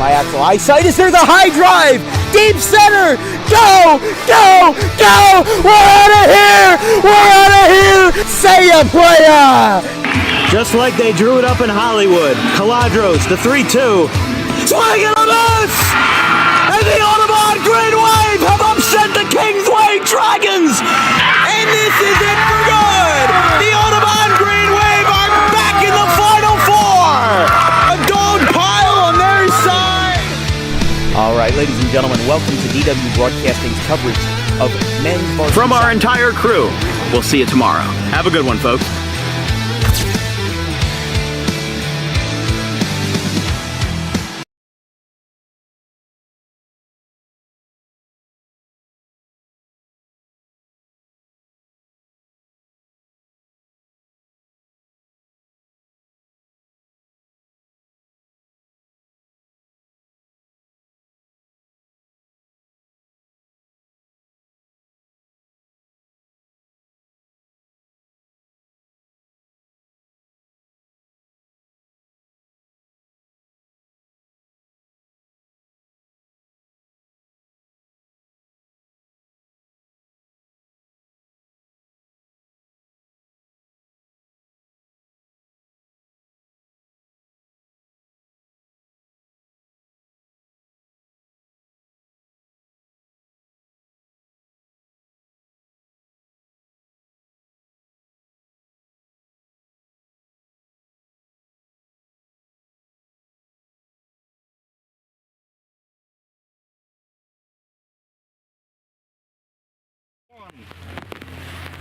my actual eyesight. Is there the high drive? Deep center! Go! Go! Go! We're out of here! We're out of here! Say ya, playa! Just like they drew it up in Hollywood, Caladros, the 3-2, swing and a miss! And the Audubon Green Wave have upset the Kingsway Dragons! And this is it for good! The Audubon Green Wave are back in the Final Four! A gold pile on their side! All right, ladies and gentlemen, welcome to DW Broadcasting's coverage of men's varsity. From our entire crew, we'll see you tomorrow. Have a good one, folks.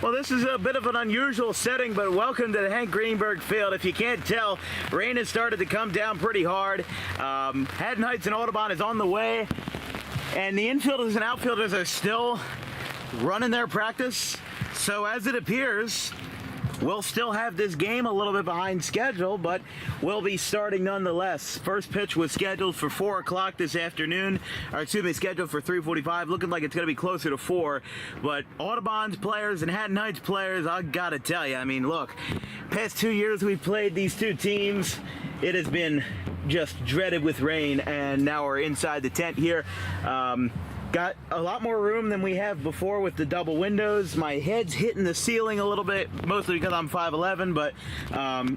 Well, this is a bit of an unusual setting, but welcome to the Hank Greenberg Field. If you can't tell, rain has started to come down pretty hard. Haddon Heights and Audubon is on the way, and the infielders and outfielders are still running their practice. So as it appears, we'll still have this game a little bit behind schedule, but we'll be starting nonetheless. First pitch was scheduled for 4 o'clock this afternoon, or excuse me, scheduled for 3:45. Looking like it's going to be closer to 4. But Audubon's players and Haddon Heights players, I got to tell you, I mean, look, past 2 years we've played these two teams. It has been just dreaded with rain, and now we're inside the tent here. Got a lot more room than we have before with the double windows. My head's hitting the ceiling a little bit, mostly because I'm 5'11", but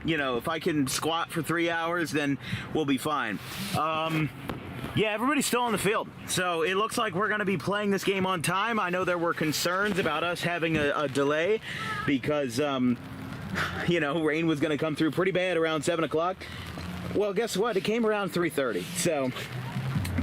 you know, if I can squat for 3 hours, then we'll be fine. Yeah, everybody's still on the field, so it looks like we're going to be playing this game on time. I know there were concerns about us having a delay because you know, rain was going to come through pretty bad around 7 o'clock. Well, guess what? It came around 3:30, so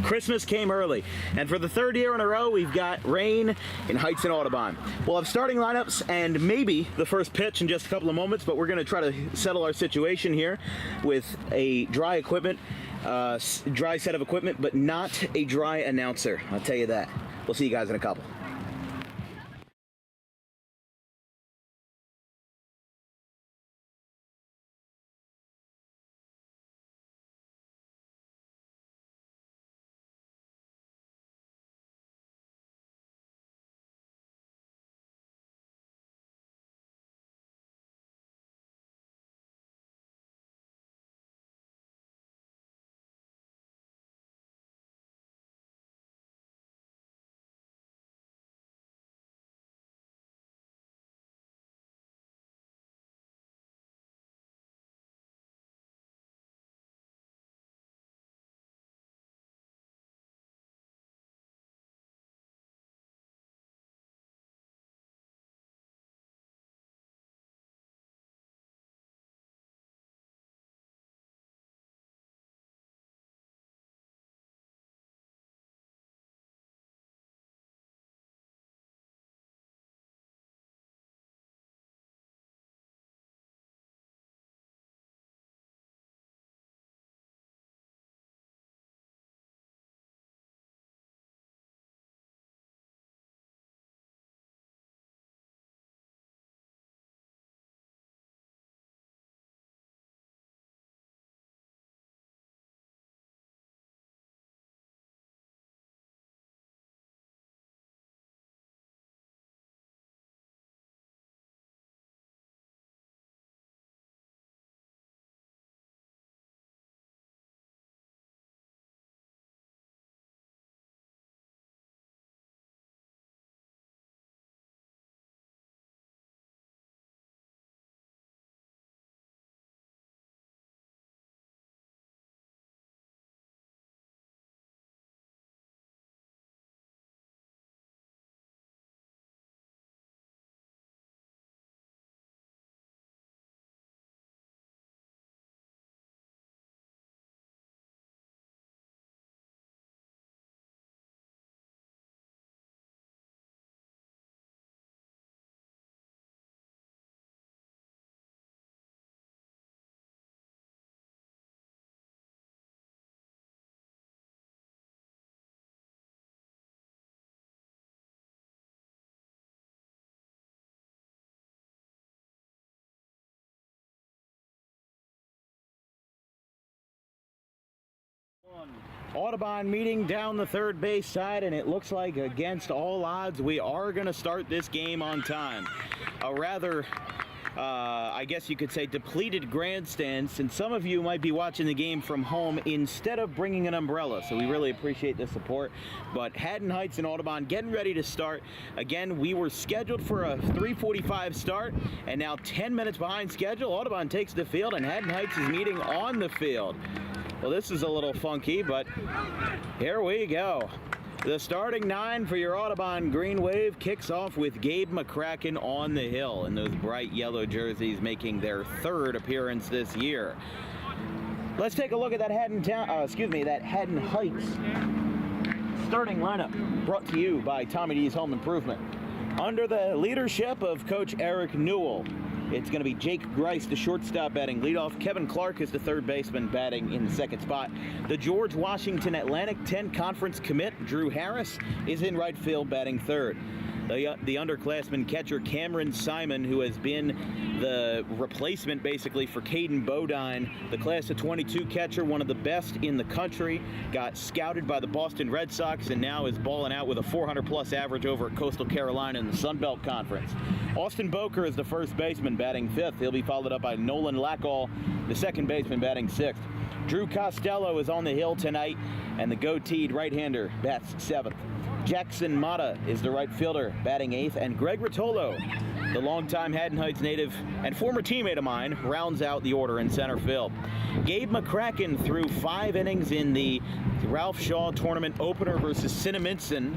Christmas came early, and for the 3rd year in a row, we've got rain in Heights and Audubon. We'll have starting lineups and maybe the first pitch in just a couple of moments, but we're going to try to settle our situation here with a dry set of equipment, but not a dry announcer. I'll tell you that. We'll see you guys in a couple. Audubon meeting down the third base side, and it looks like against all odds we are going to start this game on time. A rather, I guess you could say, depleted grandstand, since some of you might be watching the game from home instead of bringing an umbrella, so we really appreciate the support. But Haddon Heights and Audubon getting ready to start. Again, we were scheduled for a 3:45 start, and now 10 minutes behind schedule. Audubon takes the field, and Haddon Heights is meeting on the field. Well, this is a little funky, but here we go. The starting 9 for your Audubon Green Wave kicks off with Gabe McCracken on the hill in those bright yellow jerseys, making their 3rd appearance this year. Let's take a look at that Haddon Heights starting lineup, brought to you by Tommy D's Home Improvement. Under the leadership of Coach Eric Newell, it's going to be Jake Grice, the shortstop, batting leadoff. Kevin Clark is the third baseman, batting in the second spot. The George Washington Atlantic 10 Conference commit, Drew Harris, is in right field, batting third. The underclassman catcher Cameron Simon, who has been the replacement basically for Caden Bodine, the class of 22 catcher, one of the best in the country, got scouted by the Boston Red Sox and now is balling out with a 400-plus average over at Coastal Carolina in the Sun Belt Conference. Austin Boker is the first baseman, batting 5th. He'll be followed up by Nolan Lackall, the second baseman, batting 6th. Drew Costello is on the hill tonight, and the goateed right-hander bats 7th. Jackson Mata is the right fielder, batting 8th, and Greg Rotolo, the longtime Haddon Heights native and former teammate of mine, rounds out the order in center field. Gabe McCracken threw 5 innings in the Ralph Shaw Tournament opener versus Cinnaminson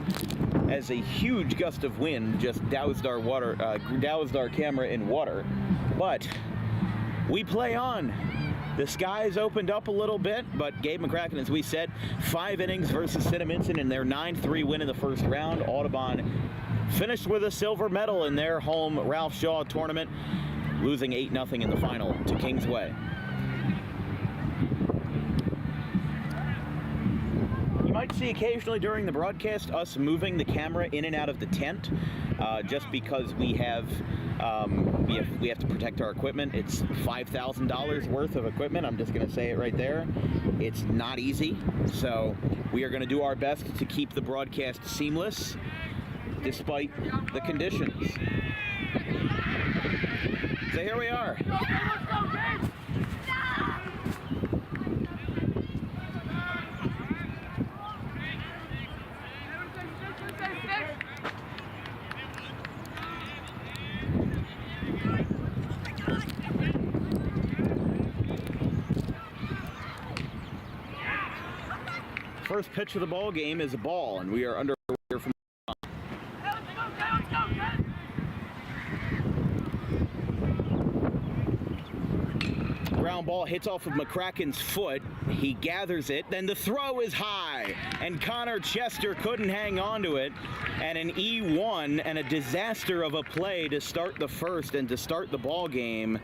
as a huge gust of wind just doused our camera in water. But we play on. The skies opened up a little bit, but Gabe McCracken, as we said, 5 innings versus Cinnaminson in their 9-3 win in the first round. Audubon finished with a silver medal in their home Ralph Shaw tournament, losing 8-0 in the final to Kingsway. You might see occasionally during the broadcast us moving the camera in and out of the tent, just because we have to protect our equipment. It's $5,000 worth of equipment. I'm just going to say it right there. It's not easy, so we are going to do our best to keep the broadcast seamless despite the conditions. So here we are. First pitch of the ball game is a ball, and we are underway from. Ground ball hits off of McCracken's foot. He gathers it. Then the throw is high, and Connor Chester couldn't hang on to it. And an E1 and a disaster of a play to start the first and to start the ball game.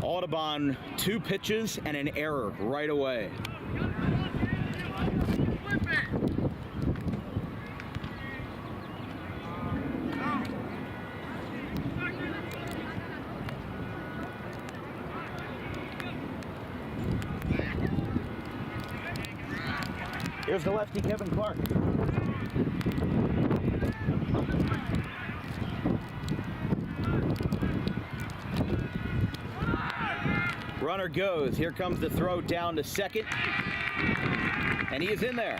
Audubon 2 pitches and an error right away. Here's the lefty, Kevin Clark. Runner goes. Here comes the throw down to second. And he is in there.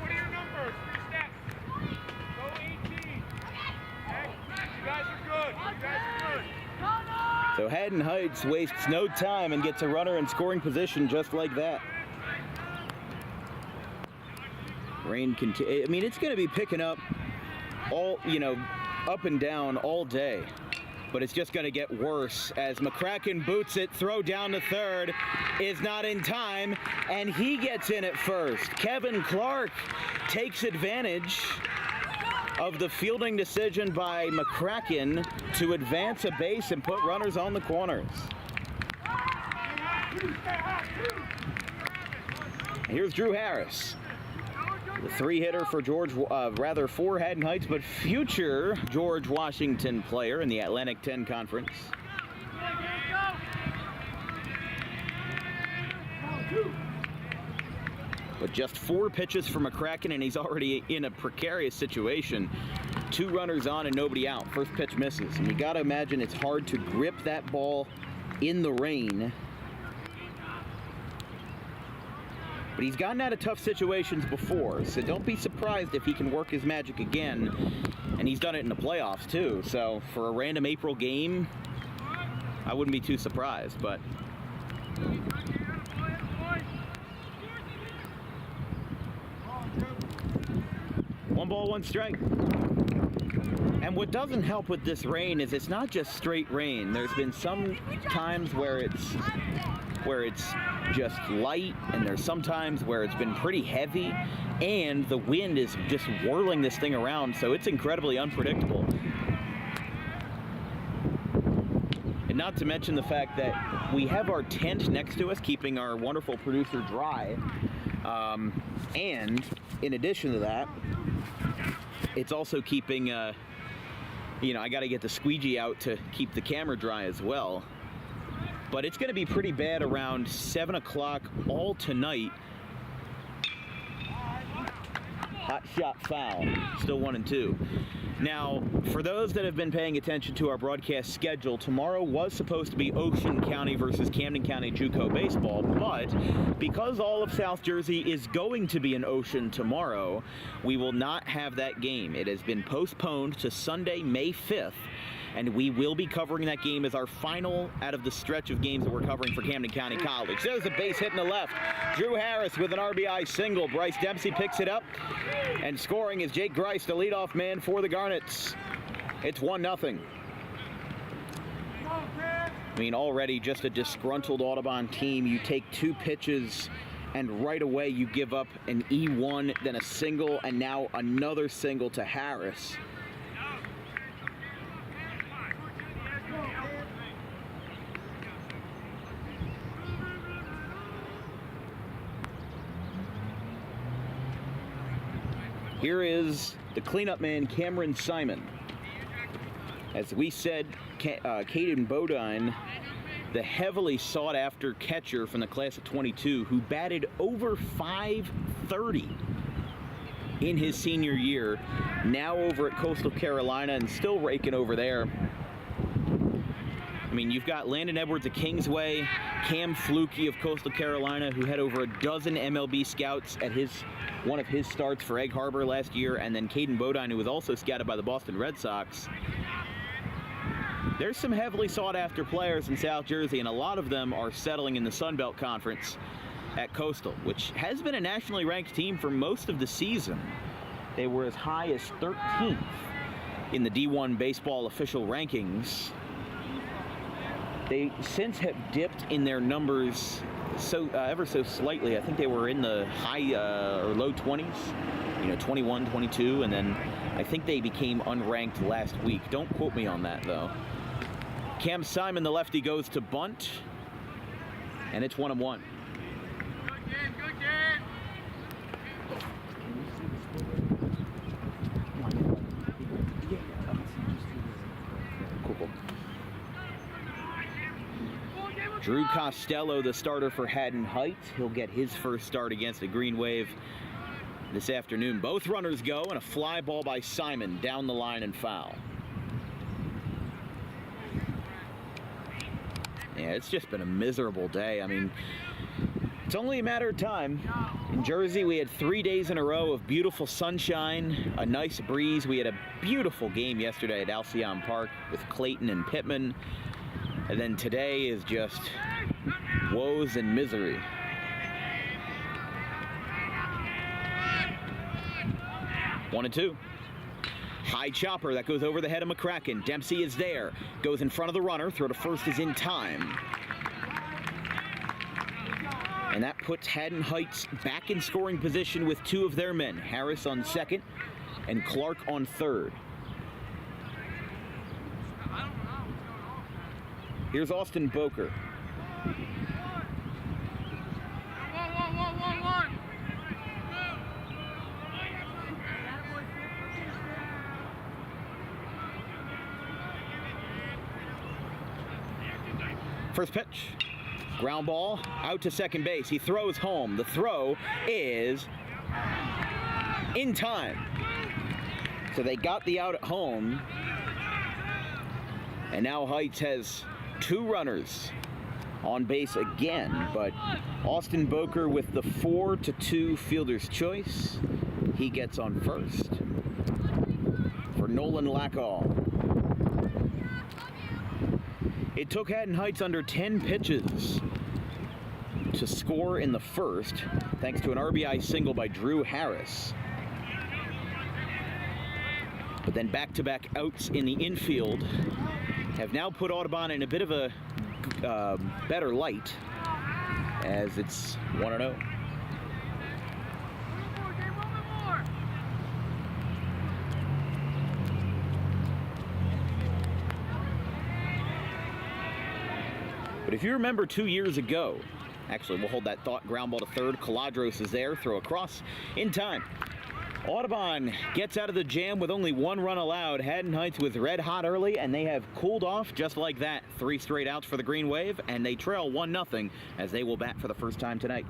What are your numbers? 3 steps. Go 18. Okay? You guys are good. You guys are good. So Haddon Heights wastes no time and gets a runner in scoring position just like that. Rain I mean, it's going to be picking up all, up and down all day. But it's just going to get worse as McCracken boots it. Throw down to third is not in time, and he gets in at first. Kevin Clark takes advantage of the fielding decision by McCracken to advance a base and put runners on the corners. Here's Drew Harris, the 3-hitter for for Haddon Heights, but future George Washington player in the Atlantic 10 Conference. But just 4 pitches for McCracken, and he's already in a precarious situation. 2 runners on and nobody out. First pitch misses. And you got to imagine it's hard to grip that ball in the rain. But he's gotten out of tough situations before, so don't be surprised if he can work his magic again. And he's done it in the playoffs too. So for a random April game, I wouldn't be too surprised. But 1 ball, 1 strike. And what doesn't help with this rain is it's not just straight rain. There's been some times where it's just light, and there's some times where it's been pretty heavy, and the wind is just whirling this thing around, so it's incredibly unpredictable. And not to mention the fact that we have our tent next to us, keeping our wonderful producer dry. And in addition to that, it's also keeping, I got to get the squeegee out to keep the camera dry as well. But it's going to be pretty bad around 7 o'clock all tonight. Hot shot foul. Still 1-2. Now, for those that have been paying attention to our broadcast schedule, tomorrow was supposed to be Ocean County versus Camden County JUCO baseball, but because all of South Jersey is going to be in Ocean tomorrow, we will not have that game. It has been postponed to Sunday, May 5th. And we will be covering that game as our final out of the stretch of games that we're covering for Camden County College. There's a base hit in the left. Drew Harris with an RBI single. Bryce Dempsey picks it up. And scoring is Jake Grice, the leadoff man for the Garnets. It's 1-0. I mean, already just a disgruntled Audubon team. You take 2 pitches and right away you give up an E1, then a single, and now another single to Harris. Here is the cleanup man, Cameron Simon. As we said, Caden Bodine, the heavily sought-after catcher from the class of 22, who batted over .530 in his senior year, now over at Coastal Carolina and still raking over there. I mean, you've got Landon Edwards of Kingsway, Cam Fluke of Coastal Carolina, who had over a dozen MLB scouts at one of his starts for Egg Harbor last year, and then Caden Bodine, who was also scouted by the Boston Red Sox. There's some heavily sought-after players in South Jersey, and a lot of them are settling in the Sun Belt Conference at Coastal, which has been a nationally ranked team for most of the season. They were as high as 13th in the D1 baseball official rankings. They since have dipped in their numbers ever so slightly. I think they were in the high or low 20s, 21, 22, and then I think they became unranked last week. Don't quote me on that, though. Cam Simon, the lefty, goes to bunt, and it's 1-1. Good game, good game. Cool. Drew Costello, the starter for Haddon Heights. He'll get his first start against the Green Wave this afternoon. Both runners go, and a fly ball by Simon down the line and foul. Yeah, it's just been a miserable day. I mean, it's only a matter of time. In Jersey, we had 3 days in a row of beautiful sunshine, a nice breeze. We had a beautiful game yesterday at Alcyon Park with Clayton and Pittman. And then today is just woes and misery. One and two. High chopper that goes over the head of McCracken. Dempsey is there. Goes in front of the runner. Throw to first is in time. And that puts Haddon Heights back in scoring position with 2 of their men. Harris on second and Clark on third. Here's Austin Boker. First pitch. Ground ball out to second base. He throws home. The throw is in time. So they got the out at home. And now Heights has 2 runners on base again. But Austin Boker with the 4-2 fielder's choice. He gets on first for Nolan Lackall. It took Haddon Heights under 10 pitches to score in the first, thanks to an RBI single by Drew Harris. But then back-to-back outs in the infield have now put Audubon in a bit of a better light, as it's 1-0. But if you remember 2 years ago, actually we'll hold that thought, ground ball to third, Caladros is there, throw across, in time. Audubon gets out of the jam with only 1 run allowed. Haddon Heights was red hot early, and they have cooled off just like that. 3 straight outs for the Green Wave, and they trail 1-0 as they will bat for the first time tonight.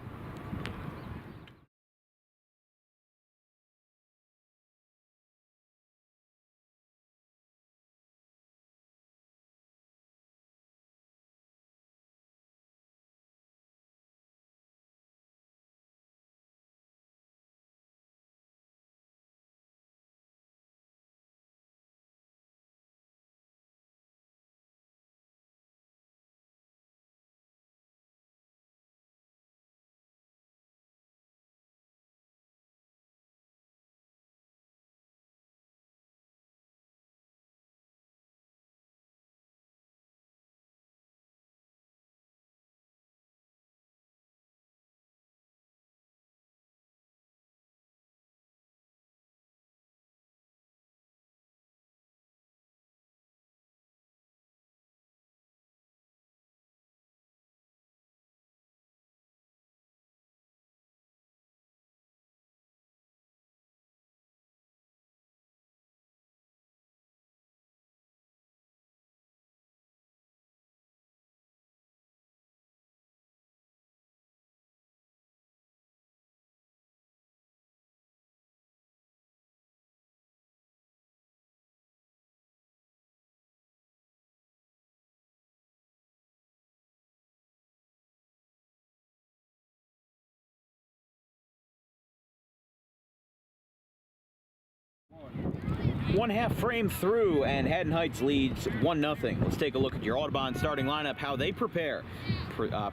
One half frame through, and Haddon Heights leads 1-0. Let's take a look at your Audubon starting lineup, how they prepare.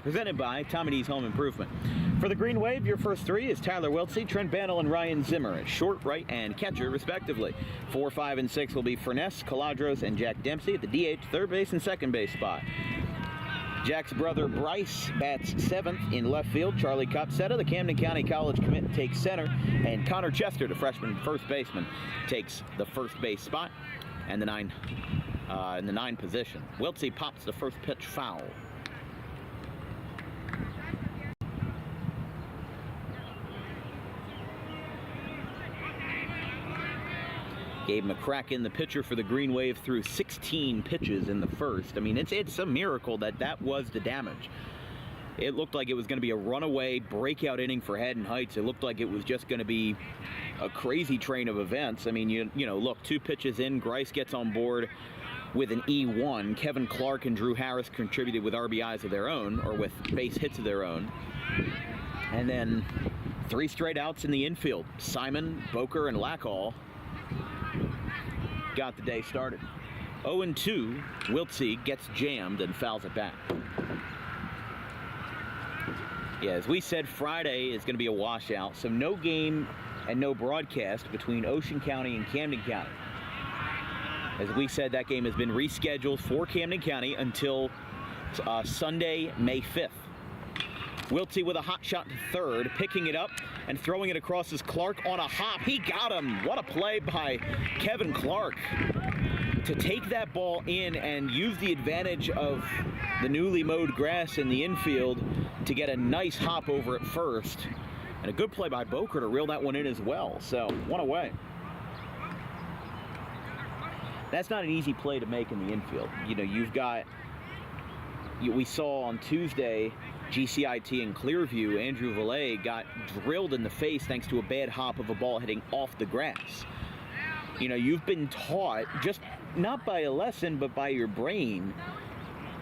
Presented by Tommy D's Home Improvement. For the Green Wave, your first 3 is Tyler Wiltsey, Trent Bandel, and Ryan Zimmer at short, right, and catcher, respectively. 4, 5, and 6 will be Furness, Caladros, and Jack Dempsey at the DH, third base, and second base spot. Jack's brother Bryce bats 7th in left field. Charlie Copsetta, the Camden County College commit, takes center. And Connor Chester, the freshman first baseman, takes the first base spot and the 9 position. Wiltsey pops the first pitch foul. Gabe McCracken, the pitcher for the Green Wave, threw 16 pitches in the first. I mean, it's a miracle that was the damage. It looked like it was going to be a runaway breakout inning for Haddon Heights. It looked like it was just going to be a crazy train of events. I mean, you know, look, 2 pitches in, Grice gets on board with an E1. Kevin Clark and Drew Harris contributed with RBIs of their own, or with base hits of their own. And then 3 straight outs in the infield. Simon, Boker, and Lackall got the day started. 0-2, Wiltsey gets jammed and fouls it back. Yeah, as we said, Friday is going to be a washout, so no game and no broadcast between Ocean County and Camden County. As we said, that game has been rescheduled for Camden County until Sunday, May 5th. Wiltsey with a hot shot to third, picking it up and throwing it across as Clark on a hop. He got him. What a play by Kevin Clark to take that ball in and use the advantage of the newly mowed grass in the infield to get a nice hop over at first. And a good play by Boker to reel that one in as well. So, one away. That's not an easy play to make in the infield. You know, you've got We saw on Tuesday, GCIT in Clearview, Andrew Valet got drilled in the face thanks to a bad hop of a ball hitting off the grass. You know, you've been taught, just not by a lesson, but by your brain,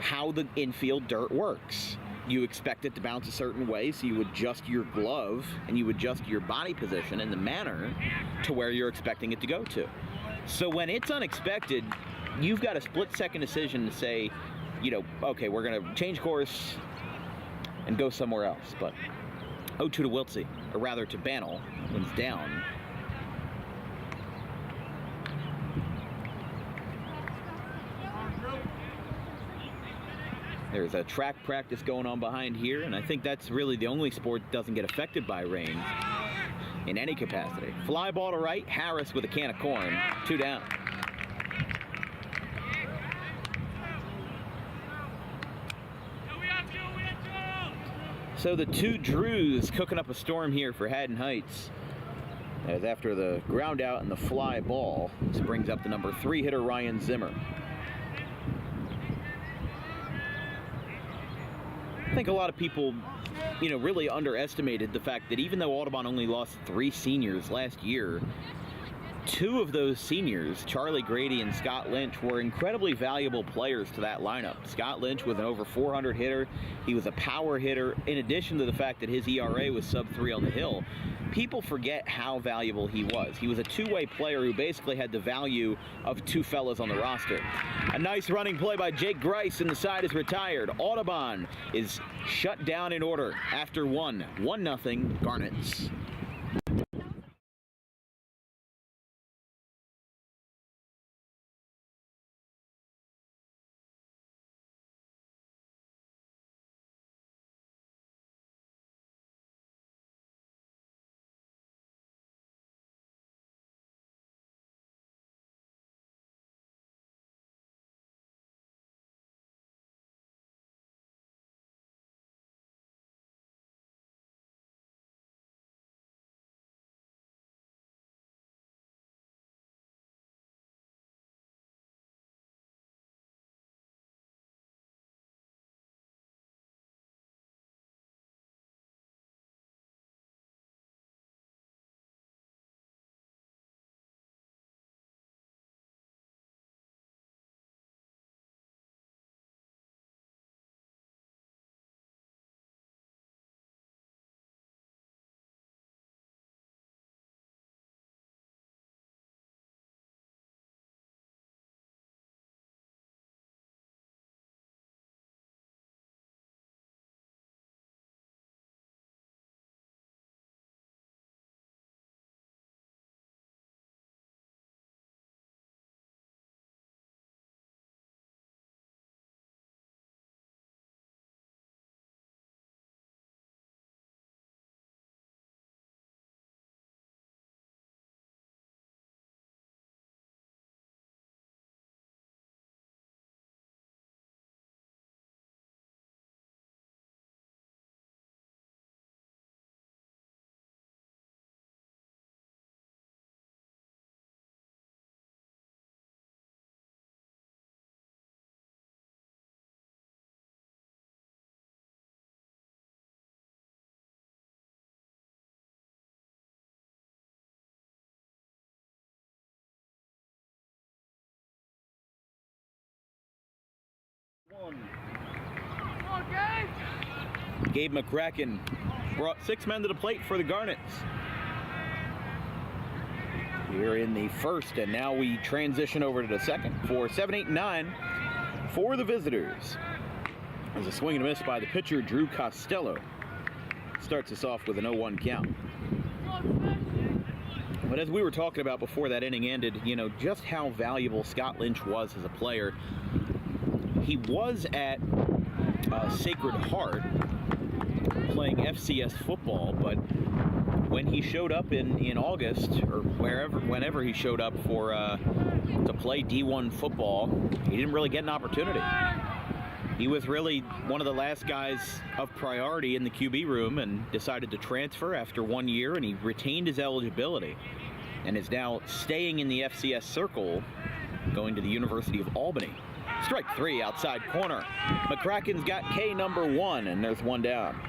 how the infield dirt works. You expect it to bounce a certain way, so you adjust your glove and you adjust your body position in the manner to where you're expecting it to go to. So when it's unexpected, you've got a split-second decision to say, you know, okay, we're going to change course and go somewhere else. But 0-2 to Wiltsey, or rather to Bannell, when's down. There's a track practice going on behind here, and I think that's really the only sport that doesn't get affected by rain in any capacity. Fly ball to right, Harris with a can of corn, 2 down. So the two Drews cooking up a storm here for Haddon Heights, as after the ground out and the fly ball, this brings up the number 3 hitter Ryan Zimmer. I think a lot of people, you know, really underestimated the fact that even though Audubon only lost 3 seniors last year, 2 of those seniors, Charlie Grady and Scott Lynch, were incredibly valuable players to that lineup. Scott Lynch was an over 400 hitter. He was a power hitter, in addition to the fact that his ERA was sub-3 on the hill. People forget how valuable he was. He was a two-way player who basically had the value of 2 fellas on the roster. A nice running play by Jake Grice, and the side is retired. Audubon is shut down in order after 1-0 Garnets. Gabe McCracken brought 6 men to the plate for the Garnets. Here in the first, and now we transition over to the second for 7, 8, 9 for the visitors. There's a swing and a miss by the pitcher, Drew Costello. Starts us off with an 0-1 count. But as we were talking about before that inning ended, you know, just how valuable Scott Lynch was as a player. He was at Sacred Heart playing FCS football, but when he showed up in August, or whenever he showed up for to play D1 football, he didn't really get an opportunity. He was really one of the last guys of priority in the QB room and decided to transfer after 1 year, and he retained his eligibility and is now staying in the FCS circle, going to the University of Albany. Strike 3 outside corner. McCracken's got K number 1, and there's 1 down.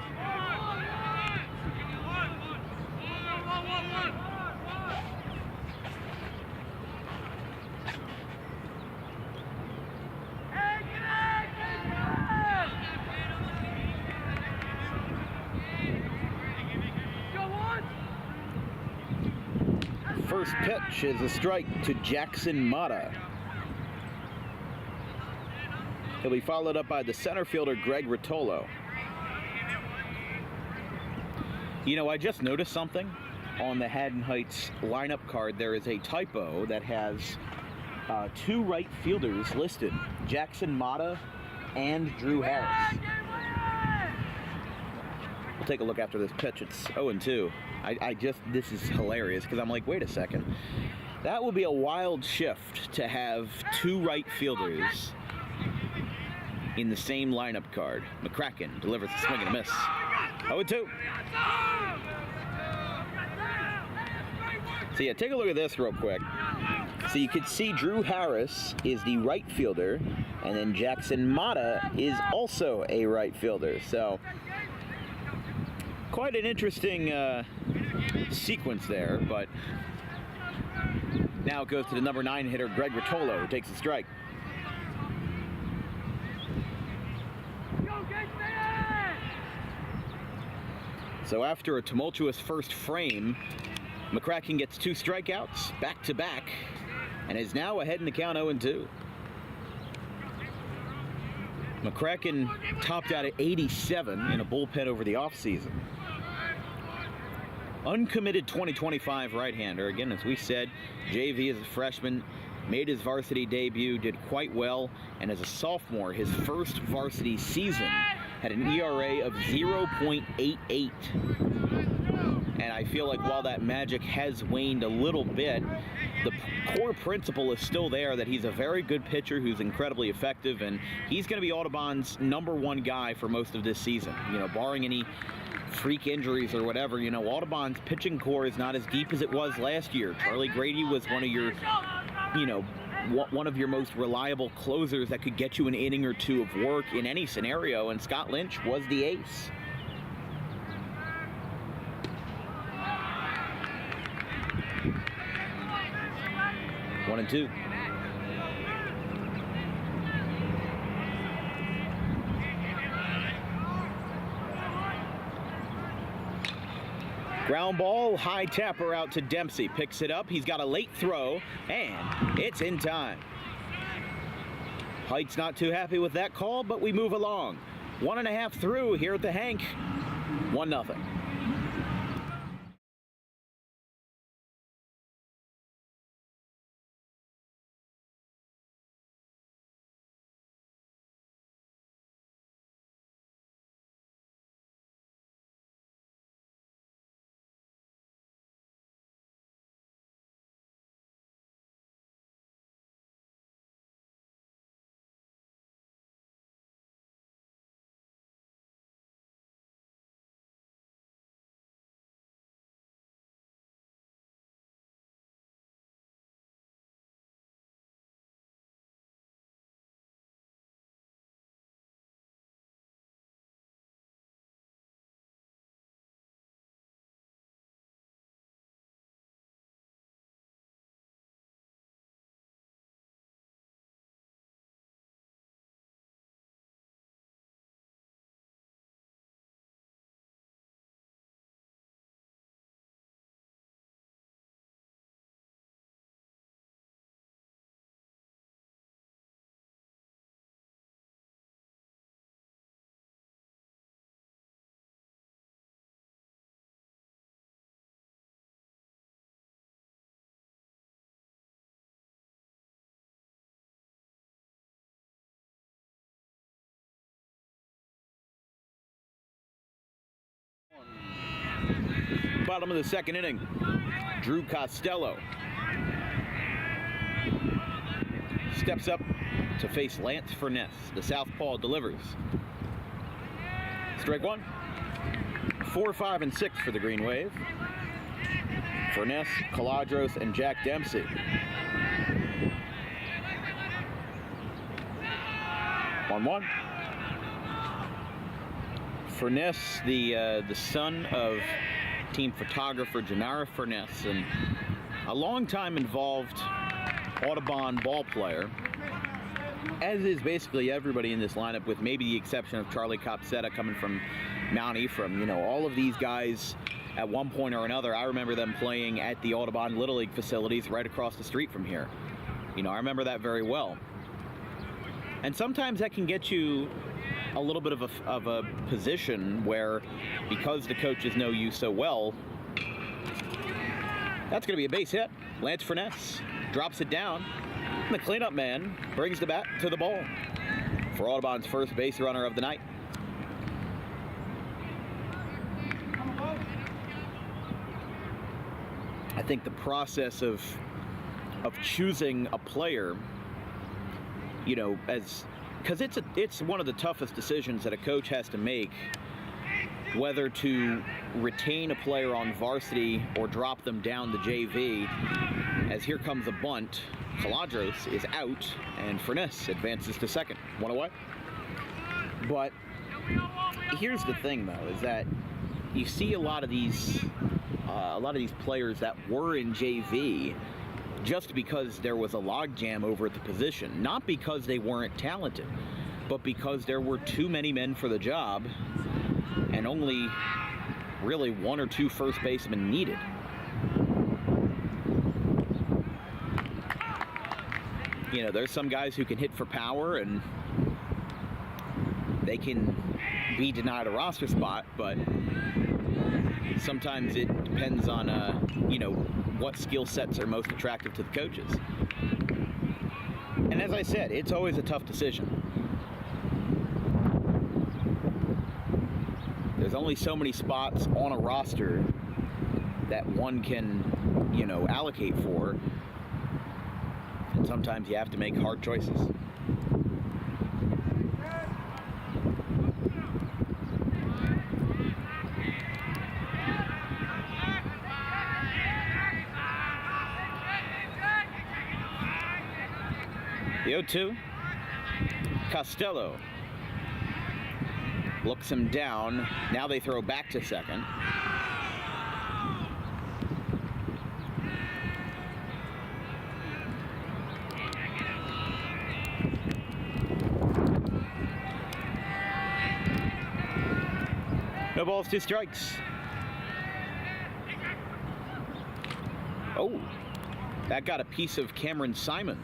First pitch is a strike to Jackson Mata. He'll be followed up by the center fielder, Greg Rotolo. You know, I just noticed something on the Haddon Heights lineup card. There is a typo that has 2 right fielders listed, Jackson Mata and Drew Harris. We'll take a look after this pitch. It's 0-2. This is hilarious because I'm like, wait a second. That would be a wild shift to have 2 right fielders in the same lineup card. McCracken delivers a swing and a miss. 0-2. So yeah, take a look at this real quick. So you could see Drew Harris is the right fielder, and then Jackson Mata is also a right fielder. So quite an interesting sequence there, but now it goes to the number 9 hitter, Greg Rotolo, who takes the strike. So after a tumultuous first frame, McCracken gets 2 strikeouts back-to-back and is now ahead in the count 0-2. McCracken topped out at 87 in a bullpen over the offseason. Uncommitted 2025 right-hander. Again, as we said, JV as a freshman, made his varsity debut, did quite well, and as a sophomore, his first varsity season, had an ERA of 0.88. And I feel like while that magic has waned a little bit, the core principle is still there, that he's a very good pitcher who's incredibly effective, and he's going to be Audubon's number 1 guy for most of this season. You know, barring any freak injuries or whatever, you know, Audubon's pitching core is not as deep as it was last year. Charlie Grady was one of your, you know, one of your most reliable closers that could get you an inning or 2 of work in any scenario, and Scott Lynch was the ace. One and 2. Ground ball, high tapper out to Dempsey. Picks it up. He's got a late throw, and it's in time. Heights not too happy with that call, but we move along. 1.5 through here at the Hank. 1-0. Bottom of the second inning, Drew Costello steps up to face Lance Furness. The southpaw delivers. Strike 1. 4, 5, and 6 for the Green Wave. Furness, Caladros, and Jack Dempsey. 1-1. Furness, the son of team photographer Janara Furness, and a long-time involved Audubon ball player, as is basically everybody in this lineup, with maybe the exception of Charlie Copsetta coming from Mount Ephraim. You know, all of these guys at one point or another, I remember them playing at the Audubon Little League facilities right across the street from here. You know, I remember that very well. And sometimes that can get you a little bit of a position where, because the coaches know you so well, that's going to be a base hit. Lance Furness drops it down. And the cleanup man brings the bat to the ball for Audubon's first base runner of the night. I think the process of choosing a player, you know, because it's one of the toughest decisions that a coach has to make, whether to retain a player on varsity or drop them down the JV. As here comes a bunt, Caladros is out, and Furness advances to second, 1 away. But here's the thing, though, is that you see a lot of these players that were in JV just because there was a logjam over at the position, not because they weren't talented, but because there were too many men for the job and only really 1 or 2 first basemen needed. You know, there's some guys who can hit for power and they can be denied a roster spot, but sometimes it depends on, you know, what skill sets are most attractive to the coaches. And as I said, it's always a tough decision. There's only so many spots on a roster that one can, you know, allocate for. And sometimes you have to make hard choices. The 0-2. Costello looks him down. Now they throw back to second. No balls, 2 strikes. Oh, that got a piece of Cameron Simon.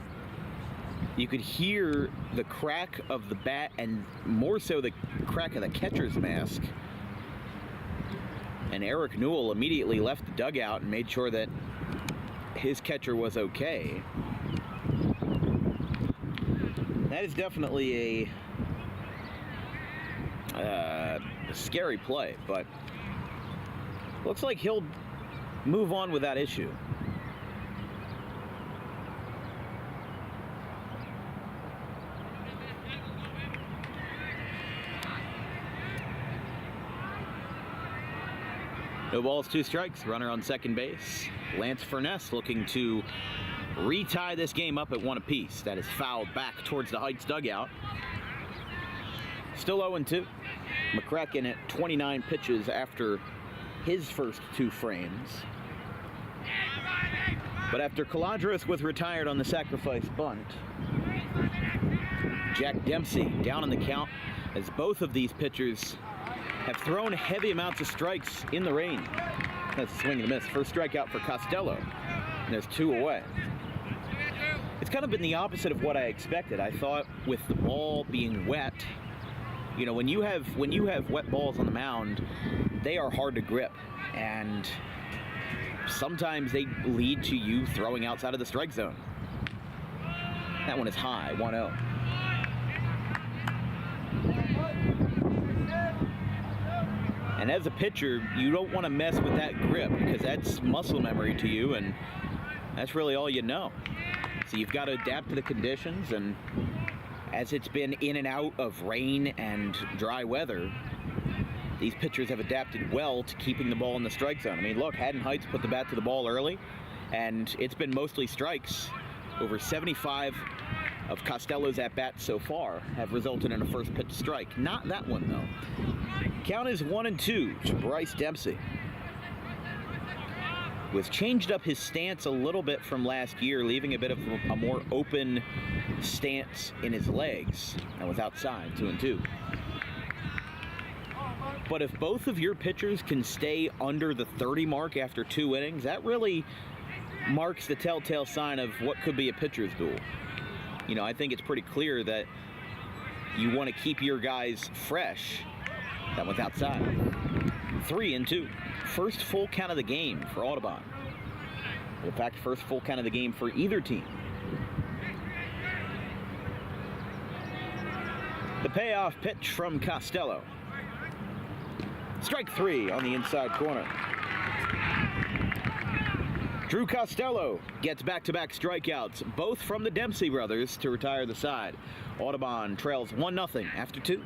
You could hear the crack of the bat and more so the crack of the catcher's mask. And Eric Newell immediately left the dugout and made sure that his catcher was okay. That is definitely a scary play, but looks like he'll move on with that issue. No balls, 2 strikes. Runner on second base. Lance Furness looking to retie this game up at 1 apiece. That is fouled back towards the Heights dugout. Still 0-2. McCracken at 29 pitches after his first 2 frames. But after Caladros was retired on the sacrifice bunt, Jack Dempsey down in the count, as both of these pitchers have thrown heavy amounts of strikes in the rain. That's a swing and a miss. First strikeout for Costello, and there's 2 away. It's kind of been the opposite of what I expected. I thought with the ball being wet, you know, when you have wet balls on the mound, they are hard to grip, and sometimes they lead to you throwing outside of the strike zone. That one is high, 1-0. And as a pitcher, you don't want to mess with that grip because that's muscle memory to you, and that's really all you know. So you've got to adapt to the conditions, and as it's been in and out of rain and dry weather, these pitchers have adapted well to keeping the ball in the strike zone. I mean, look, Haddon Heights put the bat to the ball early, and it's been mostly strikes. Over 75 of Costello's at-bats so far have resulted in a first pitch strike. Not that one, though. Count is 1-2 to Bryce Dempsey, who has changed up his stance a little bit from last year, leaving a bit of a more open stance in his legs, and was outside, 2-2. But if both of your pitchers can stay under the 30 mark after 2 innings, that really marks the telltale sign of what could be a pitcher's duel. You know, I think it's pretty clear that you want to keep your guys fresh. That one's outside. 3-2. First full count of the game for Audubon. In fact, first full count of the game for either team. The payoff pitch from Costello. Strike 3 on the inside corner. Drew Costello gets back-to-back strikeouts, both from the Dempsey brothers, to retire the side. Audubon trails 1-0 after 2.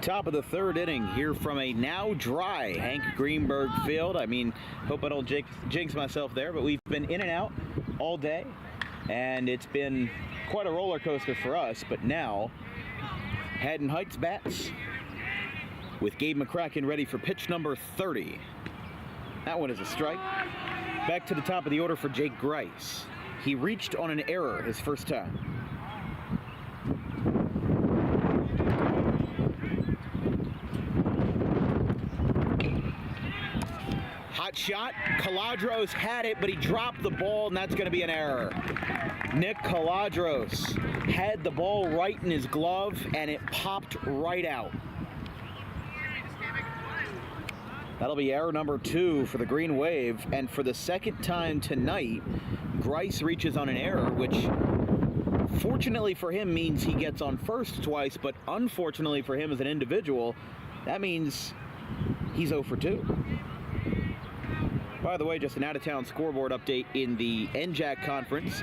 Top of the third inning here from a now dry Hank Greenberg Field. I mean, hope I don't jinx myself there, but we've been in and out all day, and it's been quite a roller coaster for us. But now, Haddon Heights bats with Gabe McCracken ready for pitch number 30. That one is a strike. Back to the top of the order for Jake Grice. He reached on an error his first time. Hot shot. Caladros had it, but he dropped the ball, and that's going to be an error. Nick Caladros had the ball right in his glove, and it popped right out. That'll be error number 2 for the Green Wave, and for the second time tonight, Grice reaches on an error, which fortunately for him means he gets on first twice, but unfortunately for him as an individual, that means he's 0 for 2. By the way, just an out-of-town scoreboard update in the NJAC conference.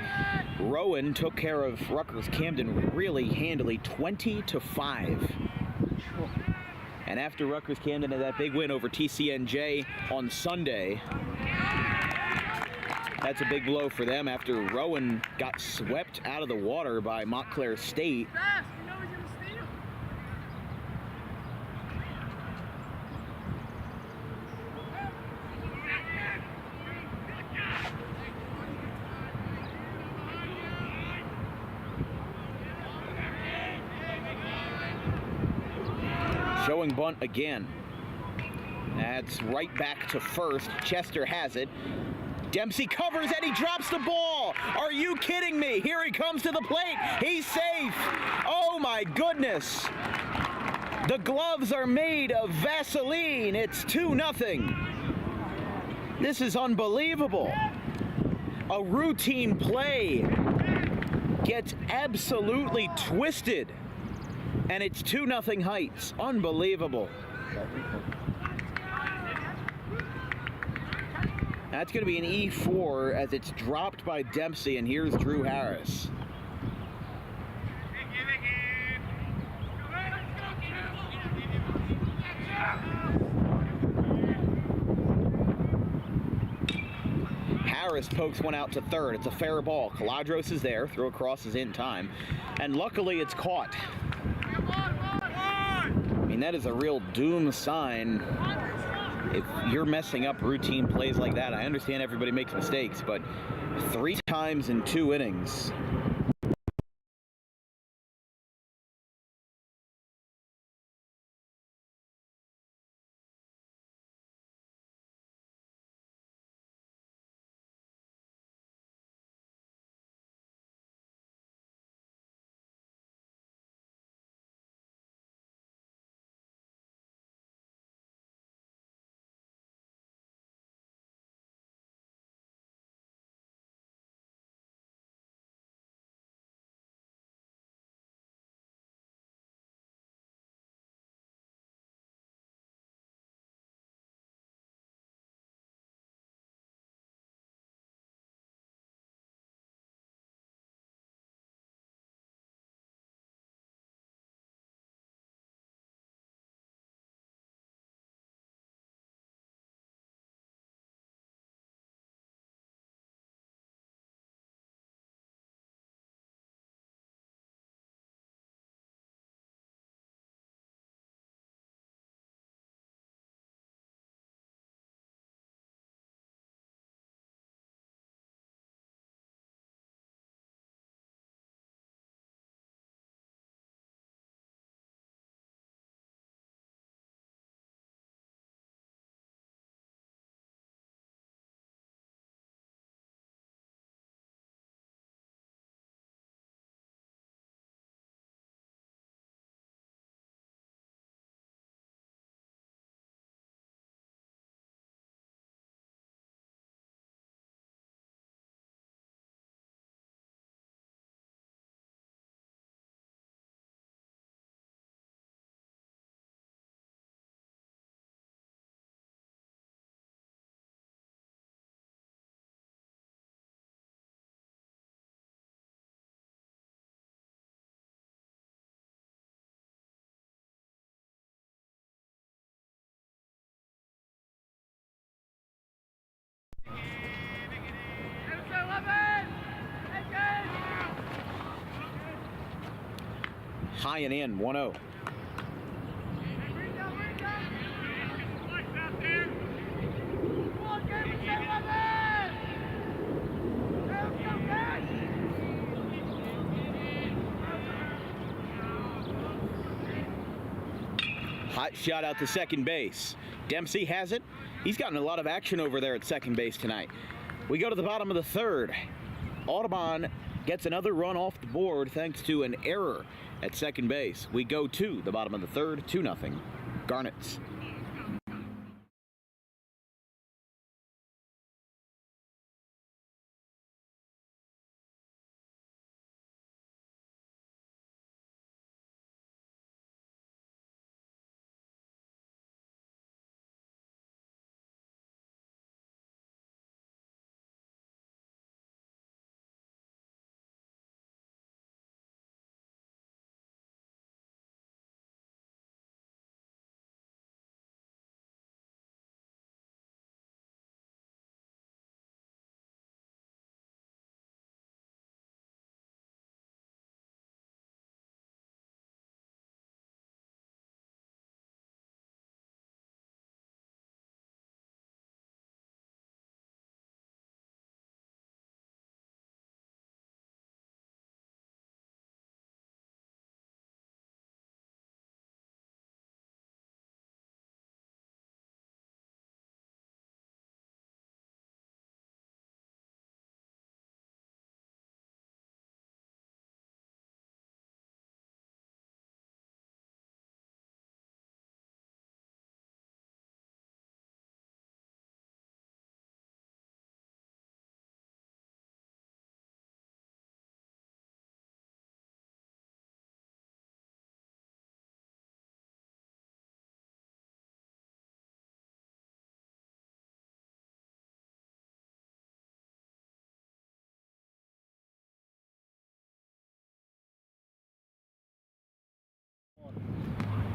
Rowan took care of Rutgers Camden really handily, 20-5. And after Rutgers Camden had that big win over TCNJ on Sunday, that's a big blow for them after Rowan got swept out of the water by Montclair State. Showing bunt again. That's right back to first. Chester has it. Dempsey covers and he drops the ball. Are you kidding me? Here he comes to the plate. He's safe. Oh my goodness. The gloves are made of Vaseline. It's 2-0. This is unbelievable. A routine play gets absolutely twisted. And it's 2-0 Heights. Unbelievable. That's going to be an E4 as it's dropped by Dempsey, and here's Drew Harris. Harris pokes one out to third. It's a fair ball. Caladros is there. Throw across is in time. And luckily it's caught. I mean, that is a real doom sign. If you're messing up routine plays like that, I understand everybody makes mistakes, but 3 times in 2 innings. High and in, 1-0. Hot shot out to second base. Dempsey has it. He's gotten a lot of action over there at second base tonight. We go to the bottom of the third. Audubon gets another run off the board thanks to an error at second base. We go to the bottom of the third, 2-0 Garnets.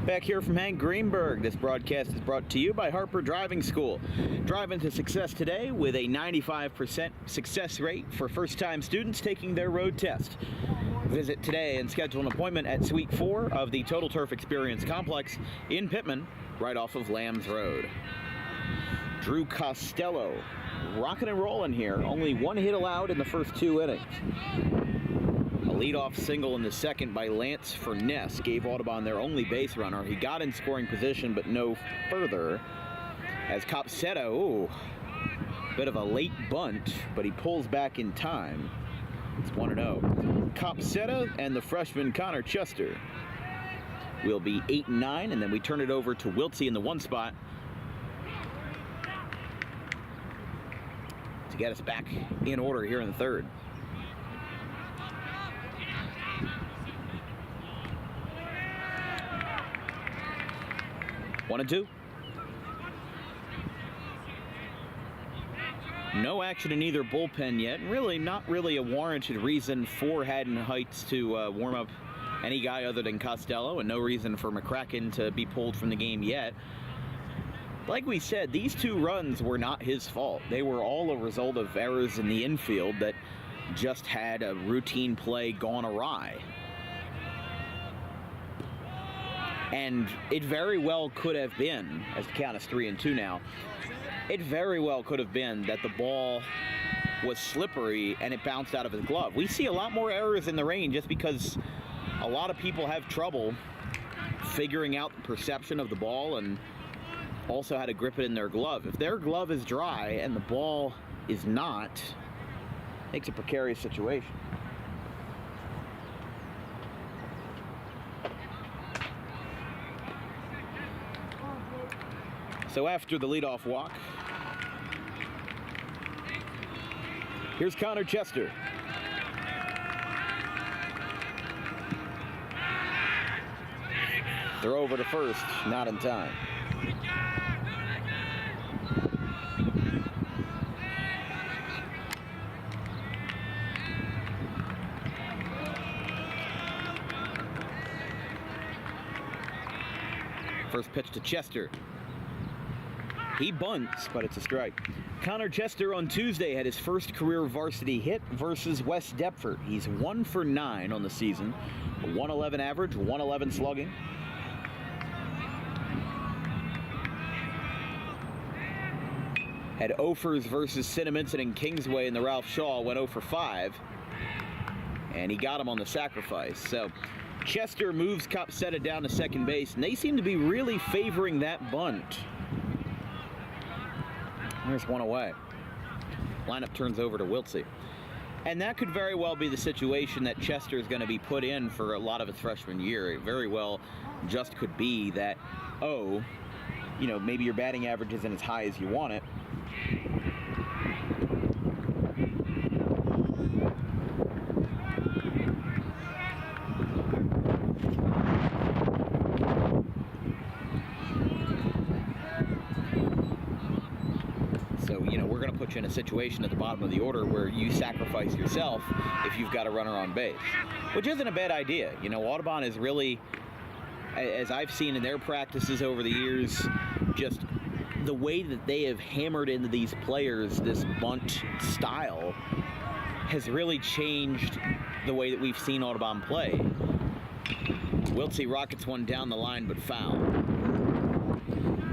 Back here from Hank Greenberg, this broadcast is brought to you by Harper Driving School. Drive into success today with a 95% success rate for first-time students taking their road test. Visit today and schedule an appointment at Suite 4 of the Total Turf Experience Complex in Pittman, right off of Lambs Road. Drew Costello, rocking and rolling here. Only one hit allowed in the first 2 innings. A leadoff single in the second by Lance Furness gave Audubon their only base runner. He got in scoring position, but no further. As Copsetta, bit of a late bunt, but he pulls back in time. It's 1-0. Copsetta and the freshman Connor Chester will be 8 and 9, and then we turn it over to Wiltsey in the 1 spot to get us back in order here in the 3rd. 1-2. No action in either bullpen yet. Really, not really a warranted reason for Haddon Heights to warm up any guy other than Costello, and no reason for McCracken to be pulled from the game yet. Like we said, these 2 runs were not his fault. They were all a result of errors in the infield that just had a routine play gone awry. And it very well could have been, as the count is 3-2 now, it very well could have been that the ball was slippery and it bounced out of his glove. We see a lot more errors in the rain just because a lot of people have trouble figuring out the perception of the ball and also how to grip it in their glove. If their glove is dry and the ball is not, it makes a precarious situation. So after the leadoff walk, here's Connor Chester. Throw over to first, not in time. First pitch to Chester. He bunts, but it's a strike. Connor Chester on Tuesday had his first career varsity hit versus West Deptford. He's 1 for 9 on the season. A 111 average, 111 slugging. Had Offers versus Cinnaminson and Kingsway in the Ralph Shaw, went 0 for 5. And he got him on the sacrifice. So Chester moves Copsetta down to second base, and they seem to be really favoring that bunt. There's one away. Lineup turns over to Wiltsey. And that could very well be the situation that Chester is going to be put in for a lot of his freshman year. It very well just could be that, maybe your batting average isn't as high as you want it. Put you in a situation at the bottom of the order where you sacrifice yourself if you've got a runner on base, which isn't a bad idea. Audubon is really, as I've seen in their practices over the years, just the way that they have hammered into these players this bunt style has really changed the way that we've seen Audubon play. Wiltsey rockets one down the line, but foul.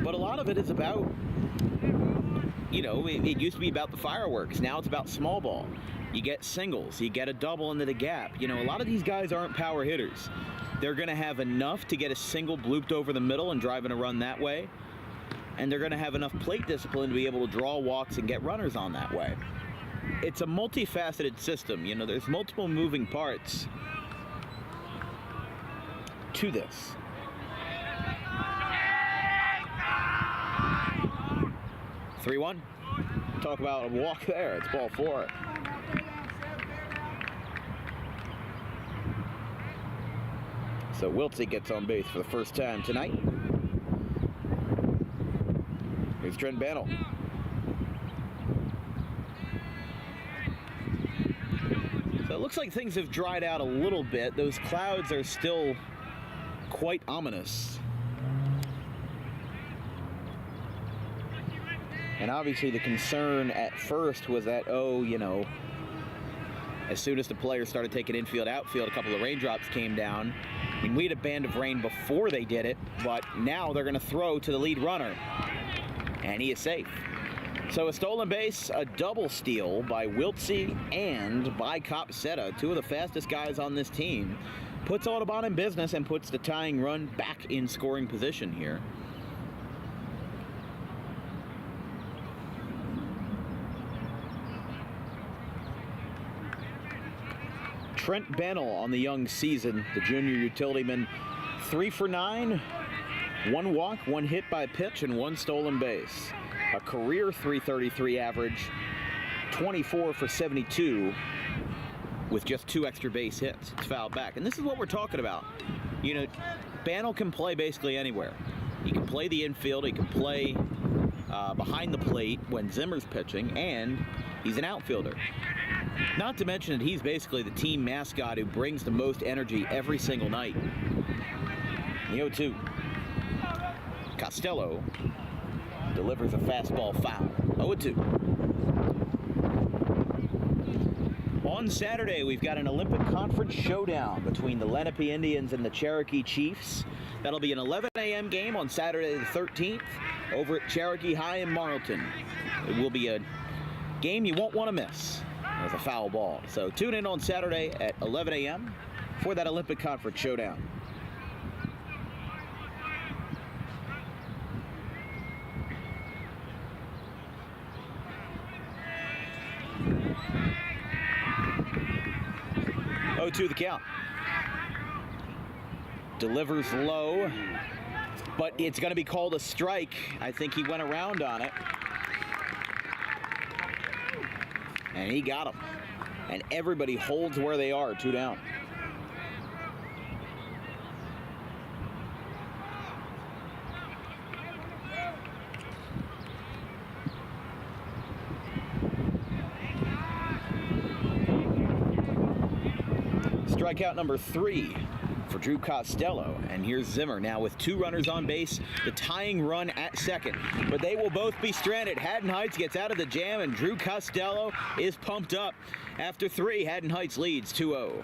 But a lot of it is about, it used to be about the fireworks. Now it's about small ball. You get singles. You get a double into the gap. A lot of these guys aren't power hitters. They're going to have enough to get a single blooped over the middle and driving a run that way. And they're going to have enough plate discipline to be able to draw walks and get runners on that way. It's a multifaceted system. There's multiple moving parts to this. 3-1. Talk about a walk there. It's ball 4. So Wiltsey gets on base for the first time tonight. Here's Trent Bannell. So it looks like things have dried out a little bit. Those clouds are still quite ominous. And obviously the concern at first was that, as soon as the players started taking infield, outfield, a couple of raindrops came down. I mean, we had a band of rain before they did it, but now they're going to throw to the lead runner. And he is safe. So a stolen base, a double steal by Wiltsey and by Copsetta, two of the fastest guys on this team, puts Audubon in business and puts the tying run back in scoring position here. Trent Bennell on the young season, the junior utilityman, 3 for 9, 1 walk, 1 hit by pitch, and 1 stolen base. A career .333 average, 24 for 72, with just 2 extra base hits. It's fouled back. And this is what we're talking about. Bannell can play basically anywhere. He can play the infield, he can play behind the plate when Zimmer's pitching, and he's an outfielder. Not to mention that he's basically the team mascot who brings the most energy every single night. The 0-2. Costello delivers a fastball foul. 0-2. On Saturday, we've got an Olympic Conference showdown between the Lenape Indians and the Cherokee Chiefs. That'll be an 11 a.m. game on Saturday the 13th over at Cherokee High in Marlton. It will be a game you won't want to miss. As a foul ball. So tune in on Saturday at 11 a.m. for that Olympic Conference showdown. Oh, to the count. Delivers low, but it's going to be called a strike. I think he went around on it. And he got him. And everybody holds where they are, 2 down. Strikeout number 3 for Drew Costello. And here's Zimmer now with 2 runners on base, the tying run at second. But they will both be stranded. Haddon Heights gets out of the jam, and Drew Costello is pumped up. After 3, Haddon Heights leads 2-0.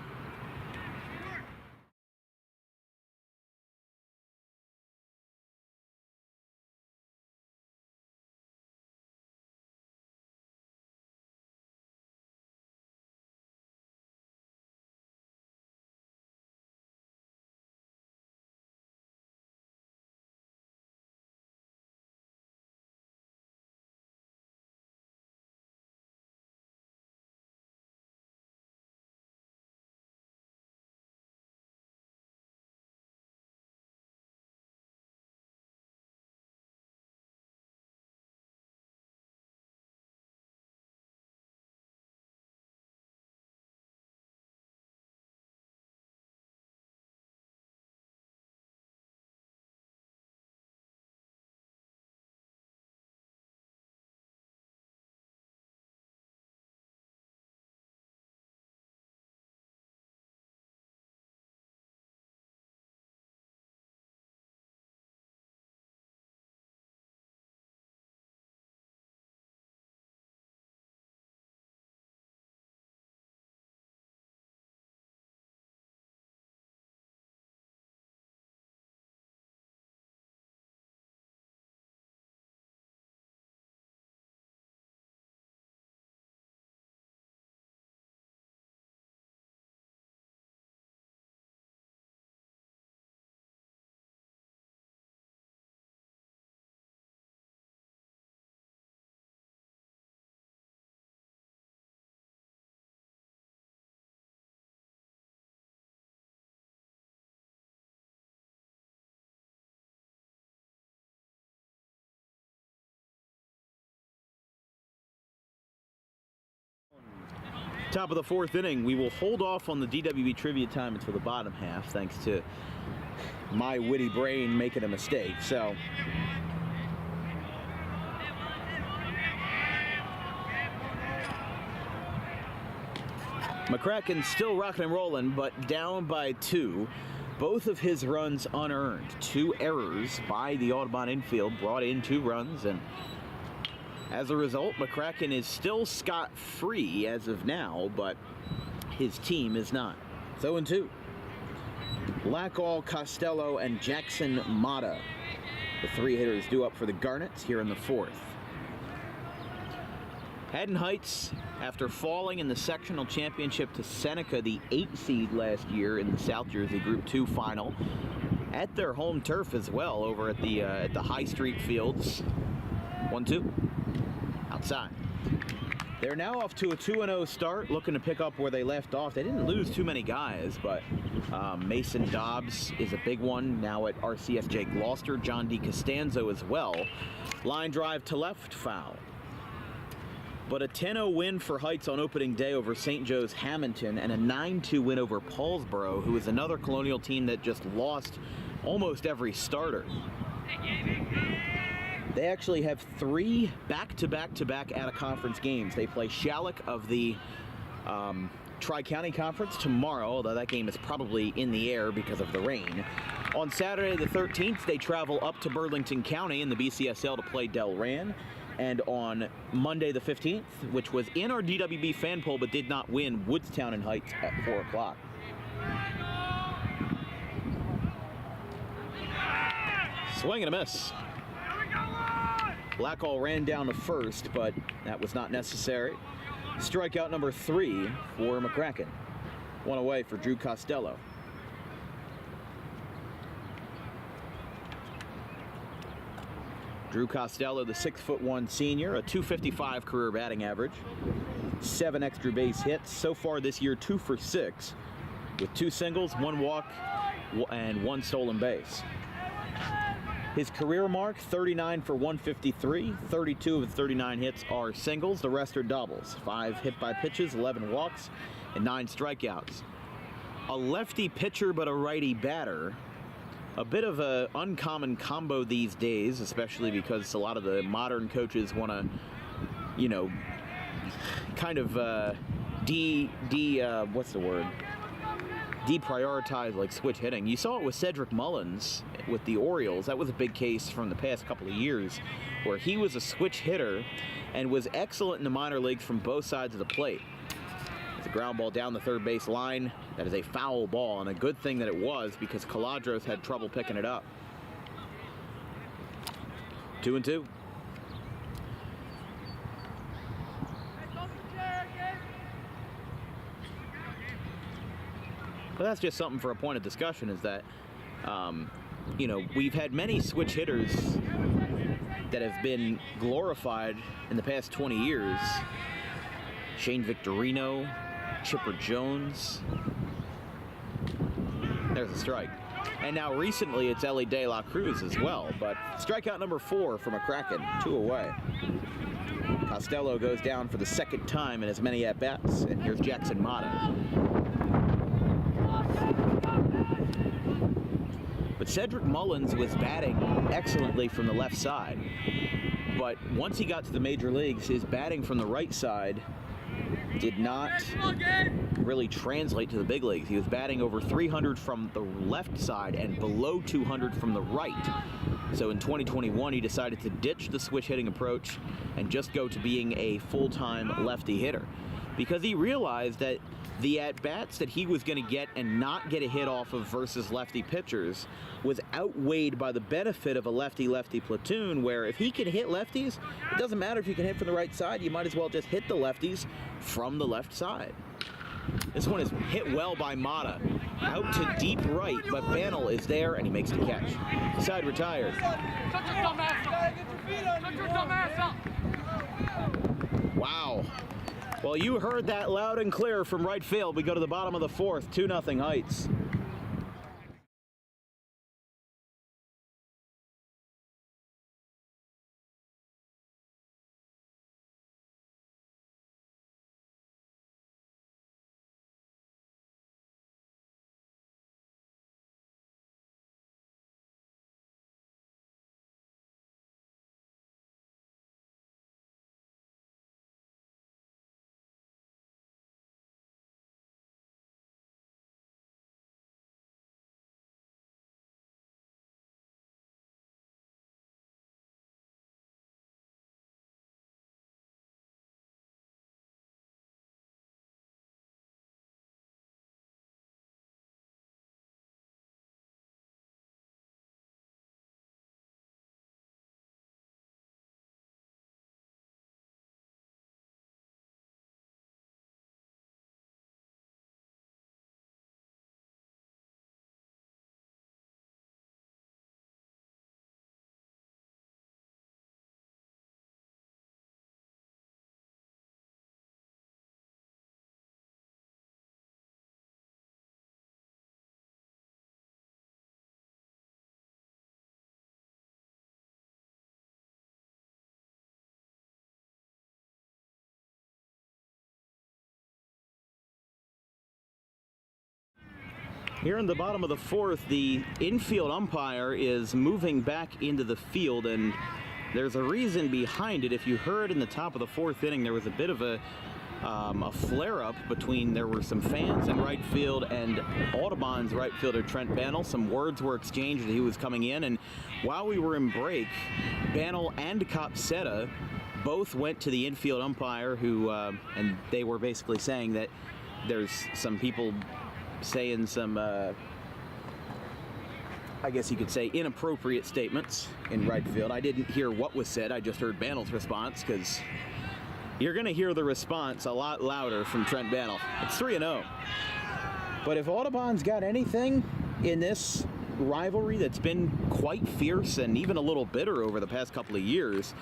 Top of the 4th inning, we will hold off on the DWB trivia time until the bottom half, thanks to my witty brain making a mistake. So McCracken still rocking and rolling, but down by 2. Both of his runs unearned. 2 errors by the Audubon infield brought in 2 runs, and As a result, McCracken is still scot-free as of now, but his team is not. 0-2. Lackall, Costello, and Jackson Mata, the three hitters due up for the Garnets here in the fourth. Haddon Heights, after falling in the sectional championship to Seneca, the 8 seed last year in the South Jersey Group 2 final, at their home turf as well, over at the High Street Fields. 1-2. Outside. They're now off to a 2-0 start, looking to pick up where they left off. They didn't lose too many guys, but Mason Dobbs is a big one now at RCSJ Gloucester. John D. Costanzo as well. Line drive to left, foul. But a 10-0 win for Heights on opening day over St. Joe's Hamilton, and a 9-2 win over Paulsboro, who is another Colonial team that just lost almost every starter. They actually have 3 back-to-back-to-back out-of-conference games. They play Shalleck of the Tri-County Conference tomorrow, although that game is probably in the air because of the rain. On Saturday the 13th, they travel up to Burlington County in the BCSL to play Delran. And on Monday the 15th, which was in our DWB fan poll but did not win, Woodstown and Heights at 4 o'clock. Swing and a miss. Lackall ran down to first, but that was not necessary. Strikeout number 3 for McCracken. 1 away for Drew Costello. Drew Costello, the 6'1" senior, a .255 career batting average, 7 extra base hits. So far this year, 2 for 6, with 2 singles, 1 walk, and 1 stolen base. His career mark, 39 for 153. 32 of his 39 hits are singles. The rest are doubles. 5 hit by pitches, 11 walks, and 9 strikeouts. A lefty pitcher but a righty batter. A bit of an uncommon combo these days, especially because a lot of the modern coaches want to, you know, kind of deprioritize like switch hitting. You saw it with Cedric Mullins with the Orioles. That was a big case from the past couple of years, where he was a switch hitter and was excellent in the minor leagues from both sides of the plate. It's a ground ball down the third base line. That is a foul ball, and a good thing that it was, because Caladros had trouble picking it up. 2-2. But that's just something for a point of discussion, is that, you know, we've had many switch hitters that have been glorified in the past 20 years. Shane Victorino, Chipper Jones. There's a strike. And now recently it's Ellie De La Cruz as well. But strikeout number 4 from McCracken, 2 away. Costello goes down for the second time in as many at-bats. And here's Jackson Mata. But Cedric Mullins was batting excellently from the left side. But once he got to the major leagues, his batting from the right side did not really translate to the big leagues. He was batting over 300 from the left side and below 200 from the right. So in 2021, he decided to ditch the switch hitting approach and just go to being a full-time lefty hitter, because he realized that the at-bats that he was going to get and not get a hit off of versus lefty pitchers was outweighed by the benefit of a lefty-lefty platoon, where if he can hit lefties, it doesn't matter if you can hit from the right side, you might as well just hit the lefties from the left side. This one is hit well by Mata. Out to deep right, but Bannell is there and he makes the catch. Side retired. Shut your dumb ass up! Shut your dumb ass up! Wow. Well, you heard that loud and clear from right field. We go to the bottom of the fourth, 2-0 Heights. Here in the bottom of the fourth, the infield umpire is moving back into the field, and there's a reason behind it. If you heard in the top of the fourth inning, there was a bit of a flare-up between, there were some fans in right field and Audubon's right fielder Trent Bannell. Some words were exchanged as he was coming in, and while we were in break, Bannell and Copsetta both went to the infield umpire who, and they were basically saying that there's some people saying some, I guess you could say, inappropriate statements in right field. I didn't hear what was said, I just heard Bannell's response, because you're going to hear the response a lot louder from Trent Bannell. It's 3-0. But if Audubon's got anything in this rivalry that's been quite fierce and even a little bitter over the past couple of years,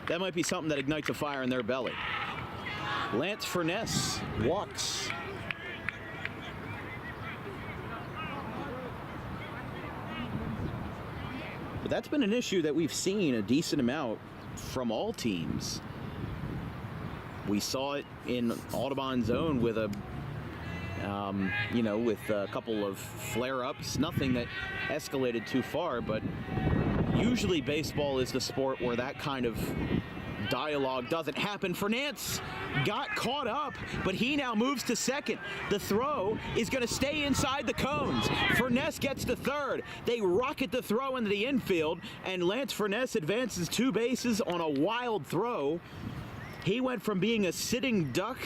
that might be something that ignites a fire in their belly. Lance Furness walks. But that's been an issue that we've seen a decent amount from all teams. We saw it in Audubon's own with a, with a couple of flare-ups. Nothing that escalated too far, but usually baseball is the sport where that kind of dialogue doesn't happen. Fernandez got caught up, but he now moves to second. The throw is going to stay inside the cones. Furness gets to third. They rocket the throw into the infield, and Lance Furness advances 2 bases on a wild throw. He went from being a sitting duck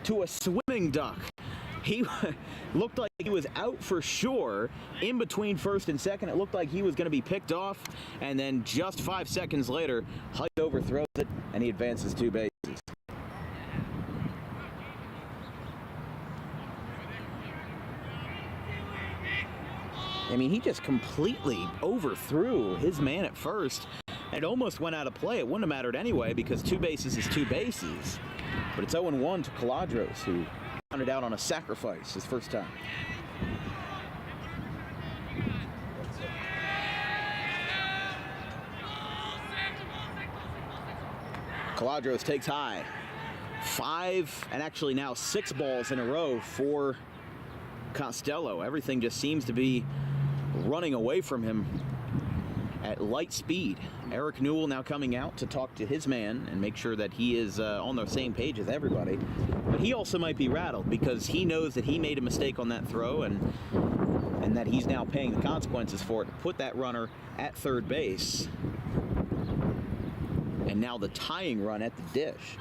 to a swimming duck. He looked like he was out for sure in between first and second. It looked like he was going to be picked off, and then just 5 seconds later, Height overthrows it, and he advances 2 bases. I mean, he just completely overthrew his man at first. It almost went out of play. It wouldn't have mattered anyway because 2 bases is 2 bases. But it's 0-1 to Caladros, who counted out on a sacrifice his first time. Caladros takes high. 5 and actually now 6 balls in a row for Costello. Everything just seems to be running away from him at light speed. Eric Newell now coming out to talk to his man and make sure that he is on the same page as everybody. But he also might be rattled because he knows that he made a mistake on that throw and that he's now paying the consequences for it to put that runner at third base. And now the tying run at the dish.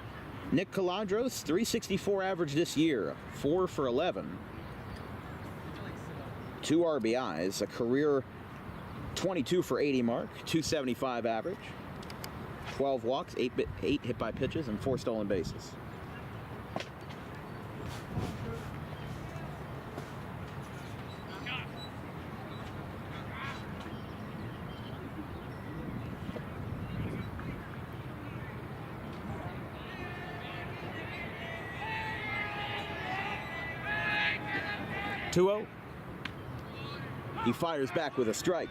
Nick Caladros, 364 average this year, 4 for 11. 2 RBIs, a career 22 for 80 mark, 275 average, 12 walks, 8 hit by pitches, and 4 stolen bases. He fires back with a strike.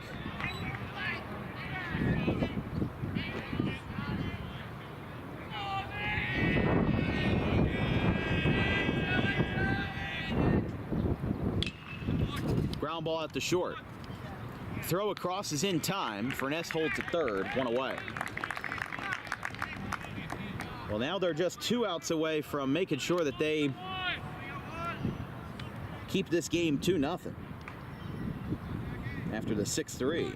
Ground ball out to short. Throw across is in time. Furness holds at third, 1 away. Well, now they're just 2 outs away from making sure that they keep this game 2-0 after the 6-3.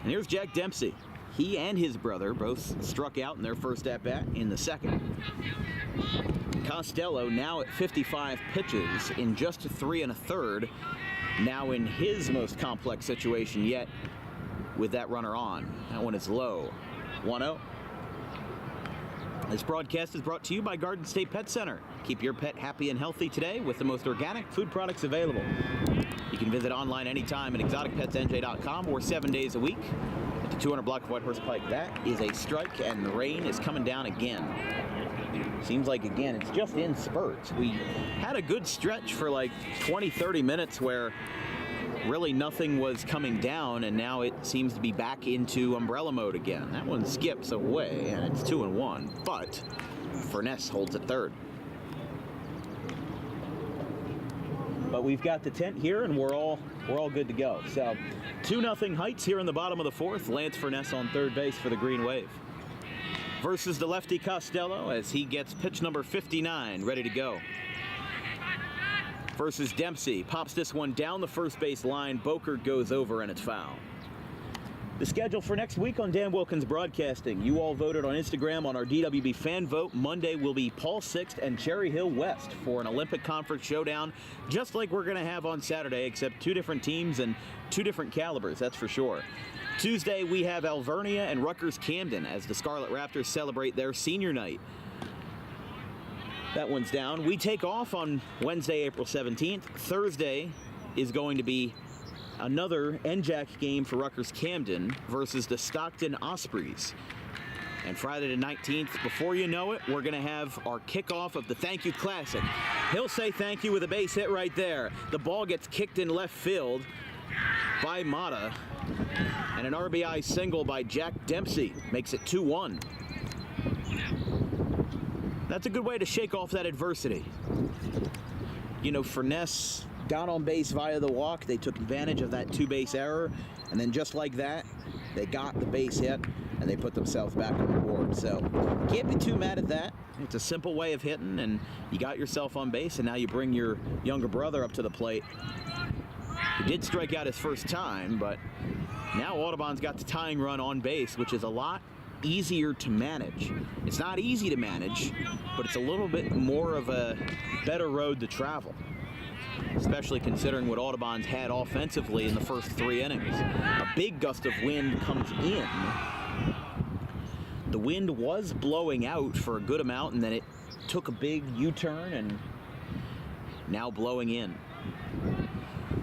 And here's Jack Dempsey. He and his brother both struck out in their first at-bat in the second. Costello now at 55 pitches in just 3 1/3. Now in his most complex situation yet with that runner on. That one is low. 1-0. This broadcast is brought to you by Garden State Pet Center. Keep your pet happy and healthy today with the most organic food products available. You can visit online anytime at exoticpetsnj.com or 7 days a week at the 200 block of Whitehorse Pike. That is a strike, and the rain is coming down again. Seems like, again, it's just in spurts. We had a good stretch for like 20-30 minutes where really nothing was coming down, and now it seems to be back into umbrella mode again. That one skips away, and it's 2-1, but Furness holds at third. but we've got the tent here, and we're all good to go. So 2-0 Heights here in the bottom of the fourth. Lance Furness on third base for the Green Wave. Versus the lefty Costello as he gets pitch number 59 ready to go. Versus Dempsey, pops this one down the first base line. Bokert goes over and it's foul. The schedule for next week on Dan Wilkins Broadcasting. You all voted on Instagram on our DWB fan vote. Monday will be Paul Sixth and Cherry Hill West for an Olympic Conference showdown, just like we're going to have on Saturday, except 2 different teams and 2 different calibers, that's for sure. Tuesday, we have Alvernia and Rutgers Camden as the Scarlet Raptors celebrate their senior night. That one's down. We take off on Wednesday, April 17th. Thursday is going to be another NJAC game for Rutgers Camden versus the Stockton Ospreys. And Friday the 19th, before you know it, we're going to have our kickoff of the Thank You Classic. He'll say thank you with a base hit right there. The ball gets kicked in left field by Mata. And an RBI single by Jack Dempsey makes it 2-1. That's a good way to shake off that adversity. You know, Furness got on base via the walk. They took advantage of that 2-base error. And then just like that, they got the base hit and they put themselves back on the board. So can't be too mad at that. It's a simple way of hitting, and you got yourself on base, and now you bring your younger brother up to the plate. He did strike out his first time, but now Audubon's got the tying run on base, which is a lot easier to manage. It's not easy to manage, but it's a little bit more of a better road to travel, especially considering what Audubon's had offensively in the first 3 innings. A big gust of wind comes in. The wind was blowing out for a good amount, and then it took a big U-turn and now blowing in.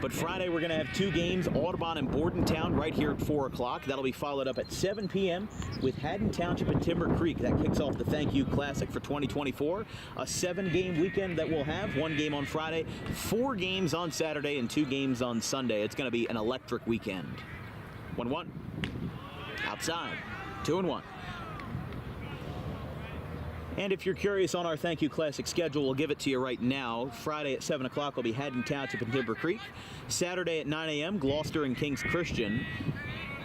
But Friday, we're going to have 2 games, Audubon and Bordentown, right here at 4 o'clock. That'll be followed up at 7 p.m. with Haddon Township and Timber Creek. That kicks off the Thank You Classic for 2024. A 7-game weekend that we'll have. 1 game on Friday, 4 games on Saturday, and 2 games on Sunday. It's going to be an electric weekend. 1-1. Outside. 2-1. And if you're curious on our Thank You Classic schedule, we'll give it to you right now. Friday at 7 o'clock will be Haddon Township and Timber Creek. Saturday at 9 a.m., Gloucester and Kings Christian.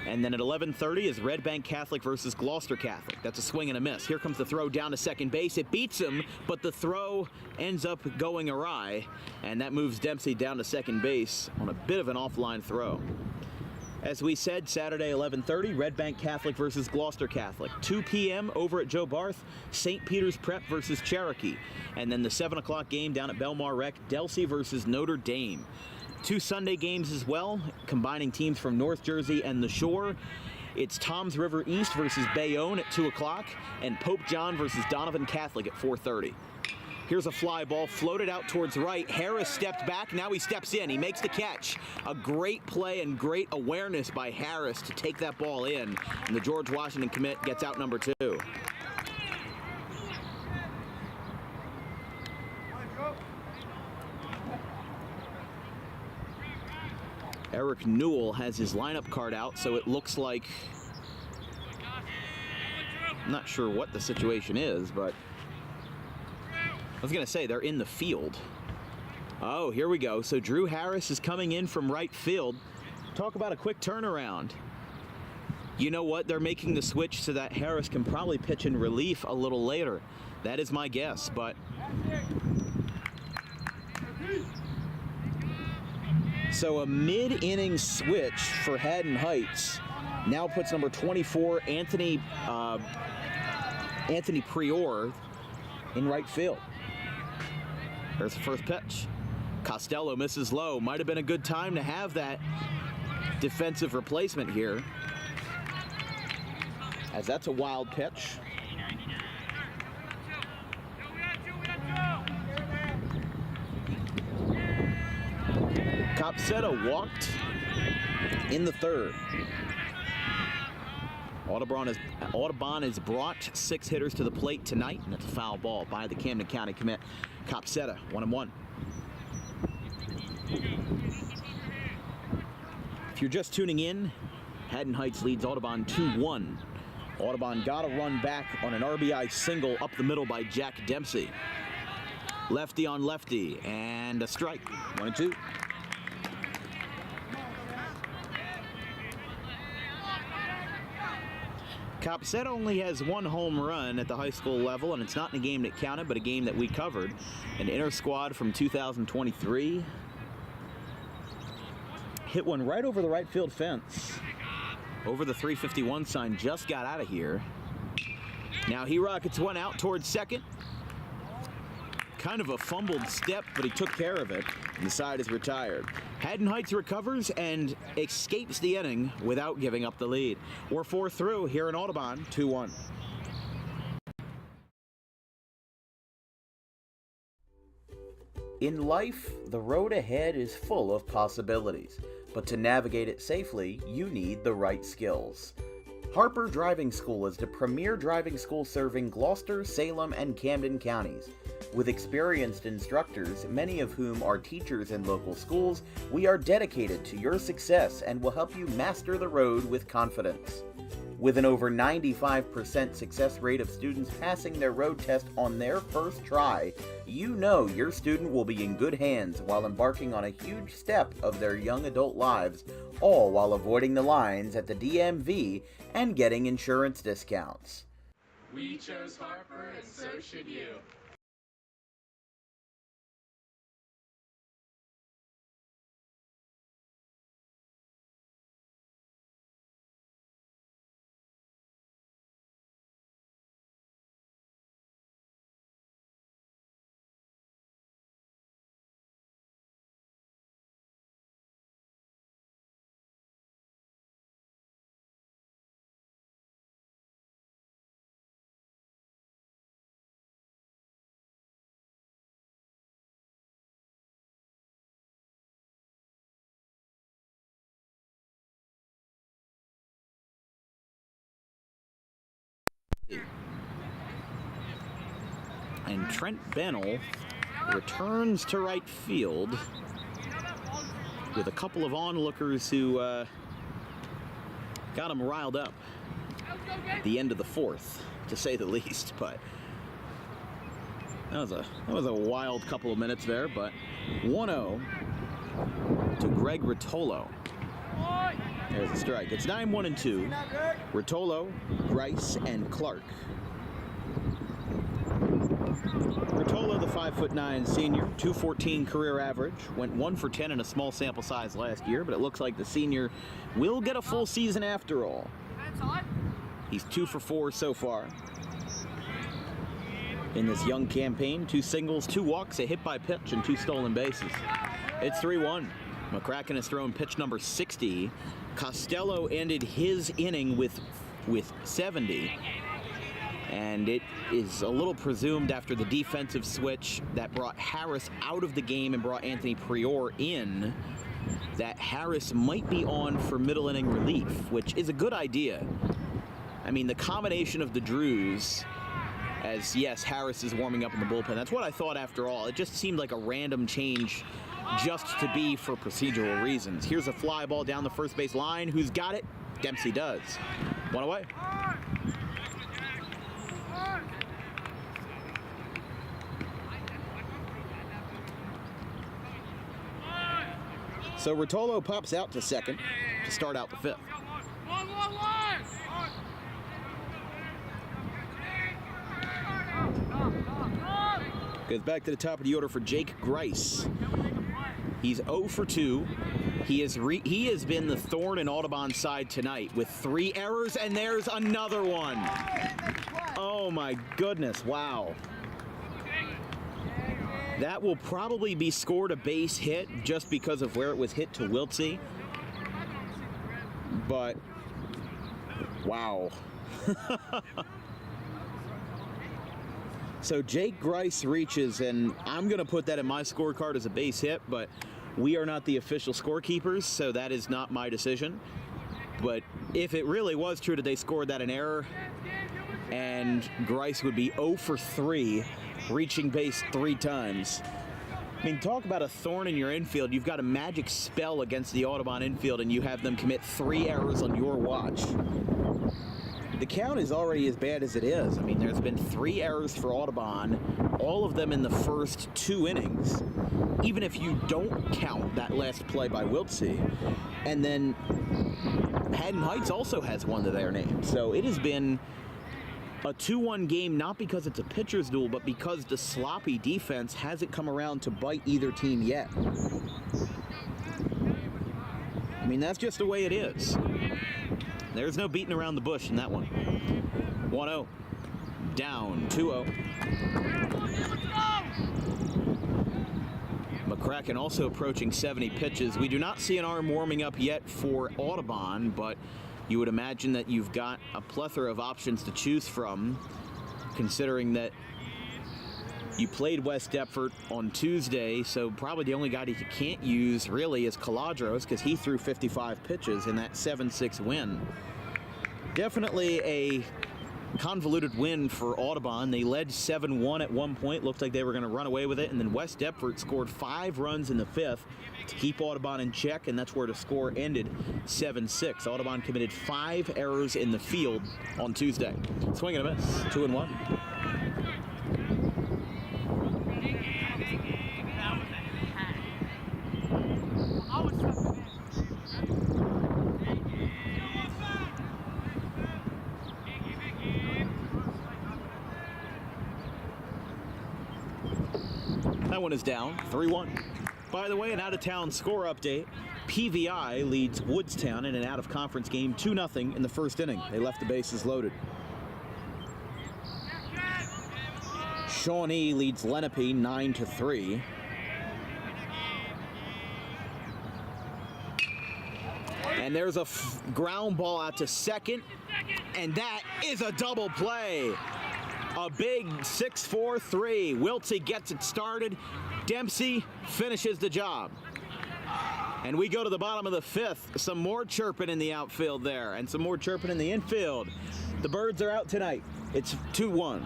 And then at 11:30 is Red Bank Catholic versus Gloucester Catholic. That's a swing and a miss. Here comes the throw down to second base. It beats him, but the throw ends up going awry. And that moves Dempsey down to second base on a bit of an offline throw. As we said, Saturday, 11:30, Red Bank Catholic versus Gloucester Catholic. 2 p.m. over at Joe Barth, St. Peter's Prep versus Cherokee. And then the 7 o'clock game down at Belmar Rec, Delsey versus Notre Dame. 2 Sunday games as well, combining teams from North Jersey and the Shore. It's Toms River East versus Bayonne at 2 o'clock, and Pope John versus Donovan Catholic at 4:30. Here's a fly ball floated out towards right. Harris stepped back. Now he steps in. He makes the catch. A great play and great awareness by Harris to take that ball in. And the George Washington commit gets out number 2. Eric Newell has his lineup card out, so it looks like, I'm not sure what the situation is, but I was going to say they're in the field. Oh, here we go. So Drew Harris is coming in from right field. Talk about a quick turnaround. You know what? They're making the switch so that Harris can probably pitch in relief a little later. That is my guess, but so a mid-inning switch for Haddon Heights now puts number 24, Anthony Prior, in right field. There's the first pitch. Costello misses low. Might have been a good time to have that defensive replacement here, as that's a wild pitch. Copsetta walked in the 3rd. Audubon has brought 6 hitters to the plate tonight, and it's a foul ball by the Camden County commit. Copsetta, 1-1. If you're just tuning in, Haddon Heights leads Audubon 2-1. Audubon got a run back on an RBI single up the middle by Jack Dempsey. Lefty on lefty, and a strike. 1-2. Copset only has one home run at the high school level, and it's not in a game that counted, but a game that we covered. An inter squad from 2023. Hit one right over the right field fence. Over the 351 sign, just got out of here. Now he rockets one out towards second. Kind of a fumbled step, but he took care of it, and the side is retired. Haddon Heights recovers and escapes the inning without giving up the lead. We're 4 through here in Audubon, 2-1. In life, the road ahead is full of possibilities, but to navigate it safely, you need the right skills. Harper Driving School is the premier driving school serving Gloucester, Salem, and Camden counties. With experienced instructors, many of whom are teachers in local schools, we are dedicated to your success and will help you master the road with confidence. With an over 95% success rate of students passing their road test on their first try, you know your student will be in good hands while embarking on a huge step of their young adult lives, all while avoiding the lines at the DMV and getting insurance discounts. We chose Harper, and so should you. And Trent Bennell returns to right field with a couple of onlookers who got him riled up at the end of the fourth, to say the least. But that was a wild couple of minutes there. But 1-0 to Greg Rotolo. There's a strike. It's 9-1-2. Rotolo, Grice, and Clark. Rotolo, the 5'9" senior, 214 career average, went 1 for 10 in a small sample size last year, but it looks like the senior will get a full season after all. He's 2 for 4 so far in this young campaign. 2 singles, 2 walks, a hit by pitch, and 2 stolen bases. It's 3-1. McCracken has thrown pitch number 60. Costello ended his inning with 70. And it is a little presumed after the defensive switch that brought Harris out of the game and brought Anthony Prior in that Harris might be on for middle inning relief, which is a good idea. I mean, the combination of the Drews, as yes, Harris is warming up in the bullpen. That's what I thought after all. It just seemed like a random change just to be for procedural reasons. Here's a fly ball down the first base line. Who's got it? Dempsey does. 1 away. So Rotolo pops out to second to start out the 5th. Goes back to the top of the order for Jake Grice. He's 0 for 2. He has been the thorn in Audubon's side tonight with 3 errors, and there's another one. Oh my goodness, wow. That will probably be scored a base hit just because of where it was hit to Wiltsey. But, wow. So Jake Grice reaches, and I'm going to put that in my scorecard as a base hit, but we are not the official scorekeepers, so that is not my decision. But if it really was true that they scored that in error, and Grice would be 0 for 3, reaching base 3 times. I mean, talk about a thorn in your infield. You've got a magic spell against the Audubon infield, and you have them commit 3 errors on your watch. the count is already as bad as it is. I mean, there's been 3 errors for Audubon, all of them in the first 2 innings, even if you don't count that last play by Wiltsey. And then Haddon Heights also has one to their name. So it has been a 2-1 game, not because it's a pitcher's duel, but because the sloppy defense hasn't come around to bite either team yet. I mean, that's just the way it is. There's no beating around the bush in that one. 1-0. Down 2-0. McCracken also approaching 70 pitches. We do not see an arm warming up yet for Audubon, but you would imagine that you've got a plethora of options to choose from, considering that you played West Deptford on Tuesday, so probably the only guy that you can't use really is Caladros, because he threw 55 pitches in that 7-6 win. Definitely a convoluted win for Audubon. They led 7-1 at one point, looked like they were going to run away with it, and then West Deptford scored 5 runs in the 5th to keep Audubon in check, and that's where the score ended, 7-6. Audubon committed 5 errors in the field on Tuesday. Swing and a miss, 2-1. That one is down, 3-1. By the way, an out-of-town score update. PVI leads Woodstown in an out-of-conference game 2-0 in the first inning. They left the bases loaded. Shawnee leads Lenape 9-3. And there's a ground ball out to second, and that is a double play. A big 6-4-3. Wiltsey gets it started. Dempsey finishes the job. And we go to the bottom of the 5th. Some more chirping in the outfield there, and some more chirping in the infield. The Birds are out tonight. It's 2-1.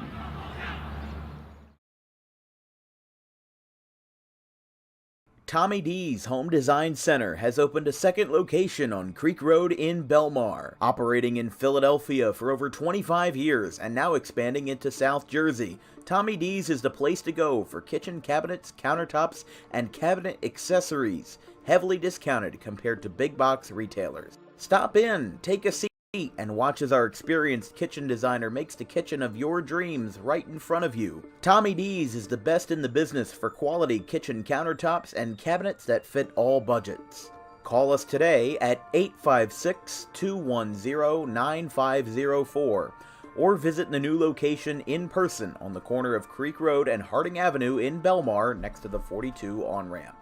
Tommy D's Home Design Center has opened a second location on Creek Road in Belmar, operating in Philadelphia for over 25 years and now expanding into South Jersey. Tommy D's is the place to go for kitchen cabinets, countertops, and cabinet accessories, heavily discounted compared to big box retailers. Stop in, take a seat, and watch as our experienced kitchen designer makes the kitchen of your dreams right in front of you. Tommy D's is the best in the business for quality kitchen countertops and cabinets that fit all budgets. Call us today at 856-210-9504 or visit the new location in person on the corner of Creek Road and Harding Avenue in Belmar next to the 42 on-ramp.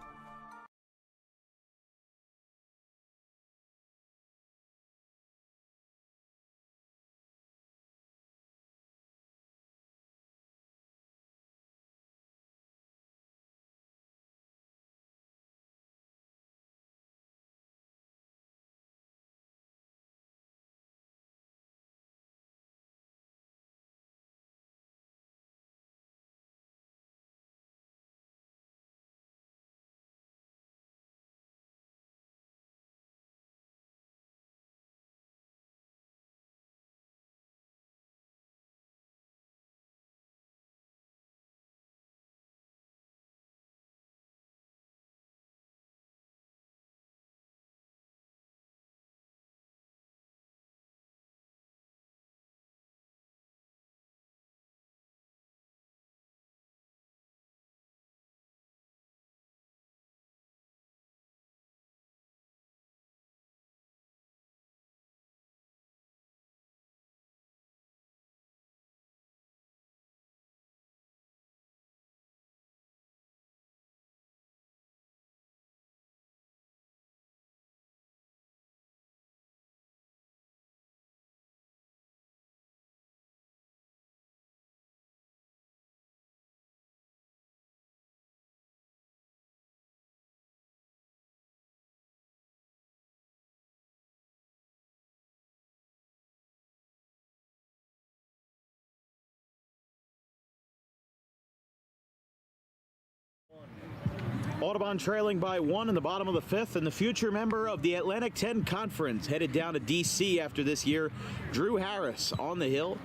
Audubon trailing by 1 in the bottom of the 5th, and the future member of the Atlantic 10 Conference headed down to D.C. after this year, Drew Harris on the hill.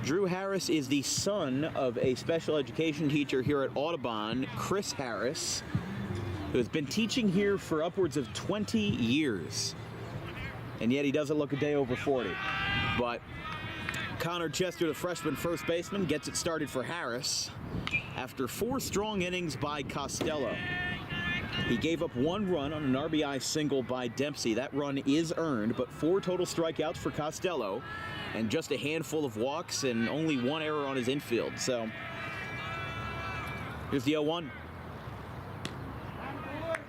Drew Harris is the son of a special education teacher here at Audubon, Chris Harris, who has been teaching here for upwards of 20 years. And yet he doesn't look a day over 40. But Connor Chester, the freshman first baseman, gets it started for Harris after 4 strong innings by Costello. He gave up 1 run on an RBI single by Dempsey. That run is earned, but 4 total strikeouts for Costello and just a handful of walks and only 1 error on his infield. So here's the 0-1.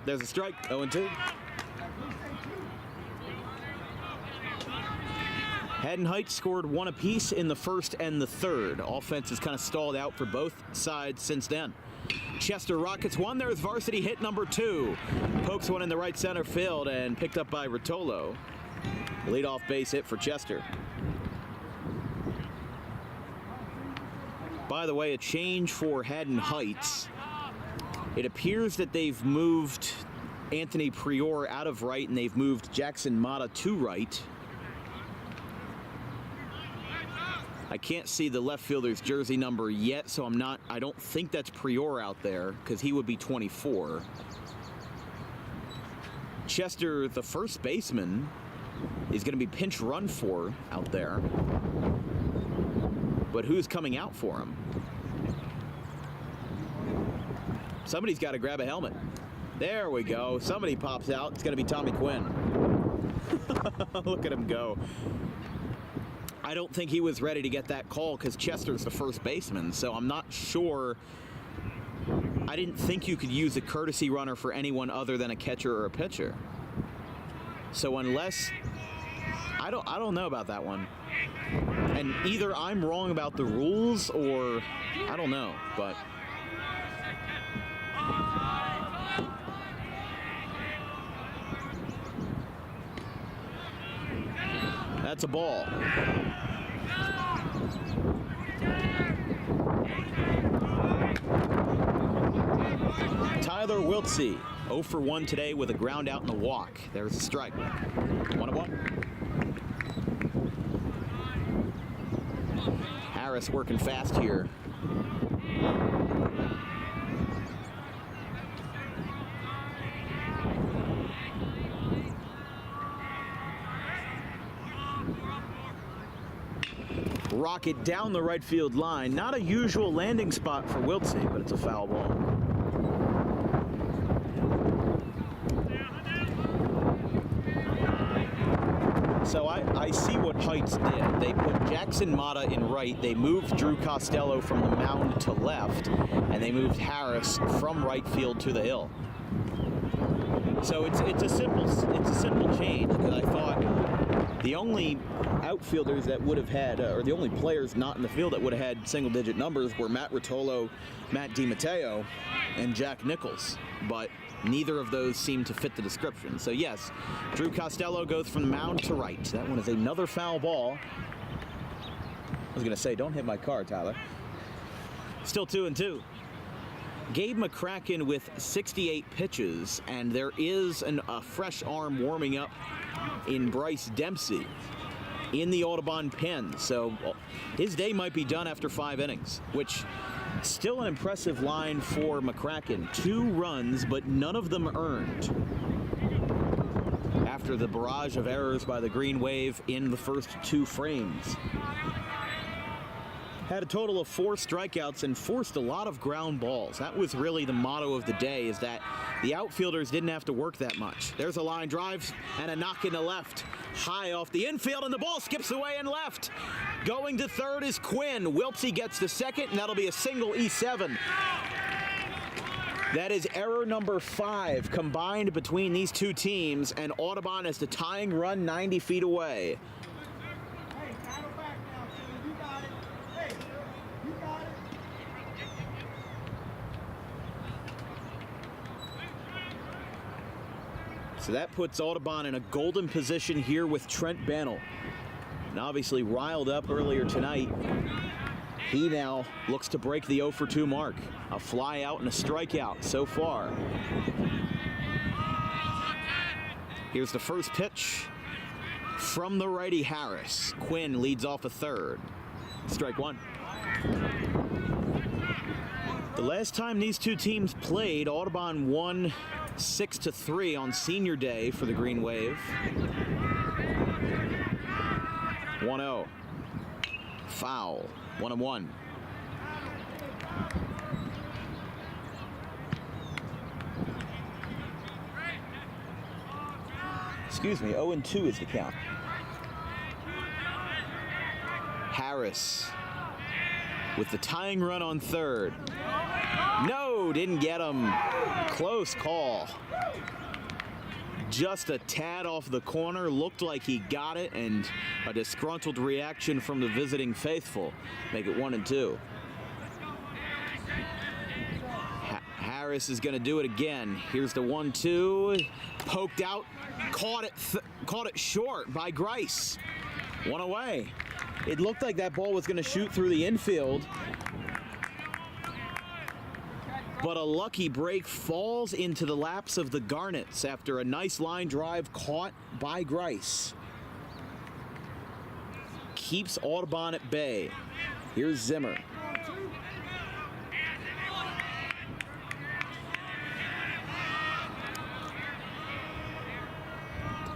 There's a strike, 0-2. Haddon Heights scored 1 apiece in the 1st and the 3rd. Offense has kind of stalled out for both sides since then. Chester rockets 1. There's varsity hit number 2. Pokes one in the right center field and picked up by Rotolo. Leadoff base hit for Chester. By the way, a change for Haddon Heights. It appears that they've moved Anthony Prior out of right and they've moved Jackson Mata to right. I can't see the left fielder's jersey number yet, so I don't think that's Prior out there, because he would be 24. Chester, the first baseman, is going to be pinch run for out there. But who's coming out for him? Somebody's got to grab a helmet. There we go. Somebody pops out. It's going to be Tommy Quinn. Look at him go. I don't think he was ready to get that call because Chester's the first baseman, so I'm not sure. I didn't think you could use a courtesy runner for anyone other than a catcher or a pitcher. So unless, I don't know about that one. And either I'm wrong about the rules or I don't know, but that's a ball. Tyler Wiltsey, 0 for 1 today with a ground out and a walk. There's a strike. 1-1. Harris working fast here. Rocket down the right field line. Not a usual landing spot for Wiltsey, but it's a foul ball. So I see what Heights did. They put Jackson Mata in right. They moved Drew Costello from the mound to left, and they moved Harris from right field to the hill. So it's a simple change, because I thought the only outfielders that would have had, or the only players not in the field that would have had single-digit numbers were Matt Rotolo, Matt DiMatteo, and Jack Nichols. But neither of those seem to fit the description. So yes, Drew Costello goes from the mound to right. That one is another foul ball. I was going to say, don't hit my car, Tyler. Still 2-2. Gabe McCracken with 68 pitches, and there is a fresh arm warming up in Bryce Dempsey in the Audubon pen. So his day might be done after 5 innings, which still an impressive line for McCracken. 2 runs, but none of them earned after the barrage of errors by the Green Wave in the first 2 frames. Had a total of 4 strikeouts and forced a lot of ground balls. That was really the motto of the day, is that the outfielders didn't have to work that much. There's a line drive and a knock in the left. High off the infield, and the ball skips away and left. Going to third is Quinn. Wiltsey gets the second, and that'll be a single E7. That is error number 5 combined between these 2 teams, and Audubon is the tying run 90 feet away. So that puts Audubon in a golden position here with Trent Bannell. And obviously riled up earlier tonight He now looks to break the 0 for 2 mark. A fly out and a strikeout so far. Here's the first pitch from the righty Harris. Quinn leads off a third. Strike one. The last time these two teams played, Audubon won 6-3 on Senior Day for the Green Wave. 1-0. Foul. 1-1. Excuse me, 0-2 is the count. Harris with the tying run on third. No, didn't get him. Close call. Just a tad off the corner. Looked like he got it, and a disgruntled reaction from the visiting faithful make it 1-2. Harris is going to do it again. Here's the 1-2. Poked out. Caught it short by Grice. One away. It looked like that ball was going to shoot through the infield, but a lucky break falls into the laps of the Garnets after a nice line drive caught by Grice. Keeps Audubon at bay. Here's Zimmer.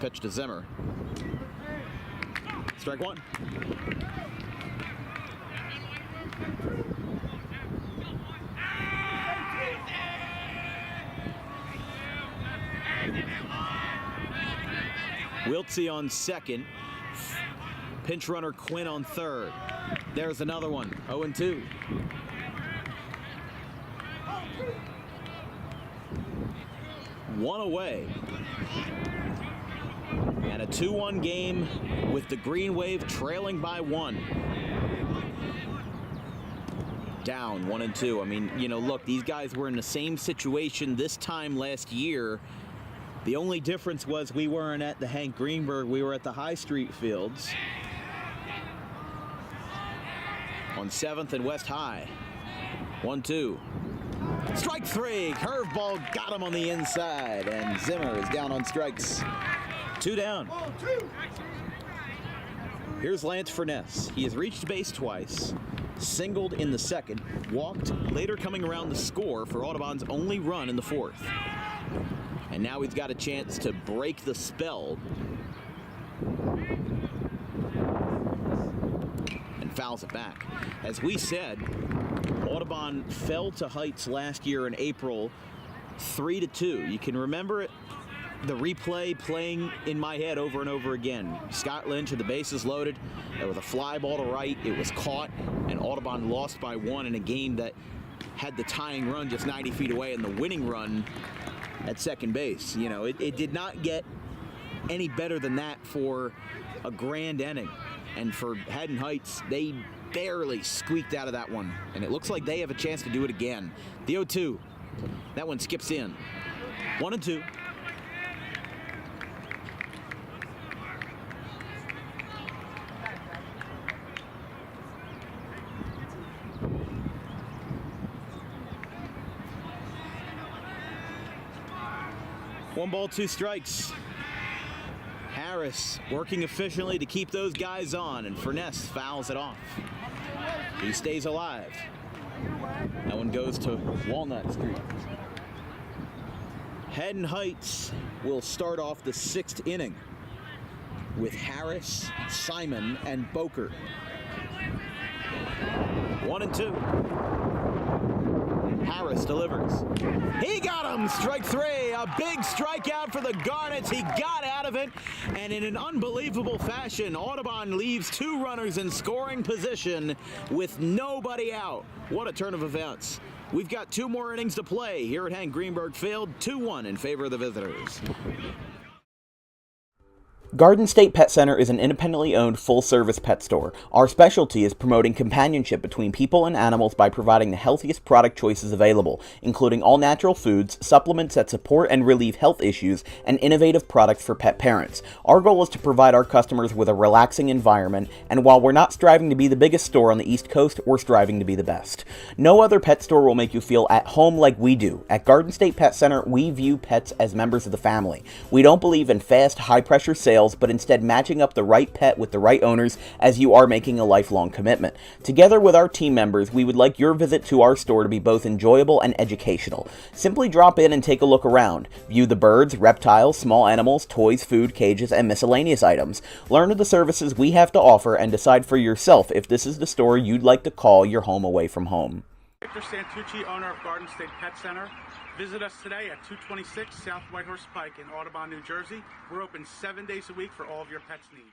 Pitch to Zimmer. Strike one. Wiltsey on second. Pinch runner Quinn on third. There's another one. 0-2. One away. And a 2-1 game with the Green Wave trailing by 1. Down 1-2. I mean, you know, look, these guys were in the same situation this time last year. The only difference was we weren't at the Hank Greenberg, we were at the High Street Fields on 7th and West High. 1-2. Strike three. Curveball got him on the inside, and Zimmer is down on strikes. 2 down. Here's Lance Furness. He has reached base twice, singled in the second, walked, later coming around to score for Audubon's only run in the 4th. And now he's got a chance to break the spell. And fouls it back. As we said, Audubon fell to Heights last year in April 3-2. You can remember it. The replay playing in my head over and over again. Scott Lynch with the bases loaded. There was a fly ball to right. It was caught, and Audubon lost by 1 in a game that had the tying run just 90 feet away and the winning run at second base. You know, it did not get any better than that for a grand inning. And for Haddon Heights, they barely squeaked out of that one. And it looks like they have a chance to do it again. The 0-2. That one skips in. 1-2. One ball, 2 strikes. Harris working efficiently to keep those guys on, and Furness fouls it off. He stays alive. That one goes to Walnut Street. Haddon Heights will start off the 6th inning with Harris, Simon, and Boker. 1-2. Harris delivers. He got him! Strike 3. A big strikeout for the Garnets. He got out of it, and in an unbelievable fashion, Audubon leaves 2 runners in scoring position with nobody out. What a turn of events. We've got 2 more innings to play here at Hank Greenberg Field. 2-1 in favor of the visitors. Garden State Pet Center is an independently owned full-service pet store. Our specialty is promoting companionship between people and animals by providing the healthiest product choices available, including all-natural foods, supplements that support and relieve health issues, and innovative products for pet parents. Our goal is to provide our customers with a relaxing environment, and while we're not striving to be the biggest store on the East Coast, we're striving to be the best. No other pet store will make you feel at home like we do. At Garden State Pet Center, we view pets as members of the family. We don't believe in fast, high-pressure sales, but instead matching up the right pet with the right owners, as you are making a lifelong commitment. Together with our team members, we would like your visit to our store to be both enjoyable and educational. Simply drop in and take a look around. View the birds, reptiles, small animals, toys, food, cages, and miscellaneous items. Learn of the services we have to offer and decide for yourself if this is the store you'd like to call your home away from home. Victor Santucci, owner of Garden State Pet Center. Visit us today at 226 South Whitehorse Pike in Audubon, New Jersey. We're open 7 days a week for all of your pets' needs.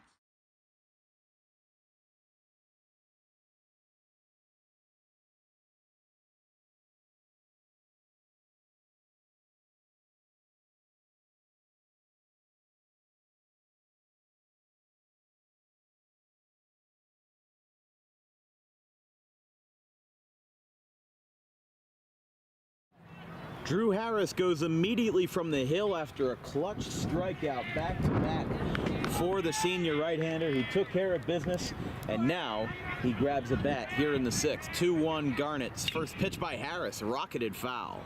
Drew Harris goes immediately from the hill after a clutch strikeout back-to-back for the senior right-hander. He took care of business, and now he grabs a bat here in the sixth. 2-1 Garnets. First pitch by Harris, rocketed foul.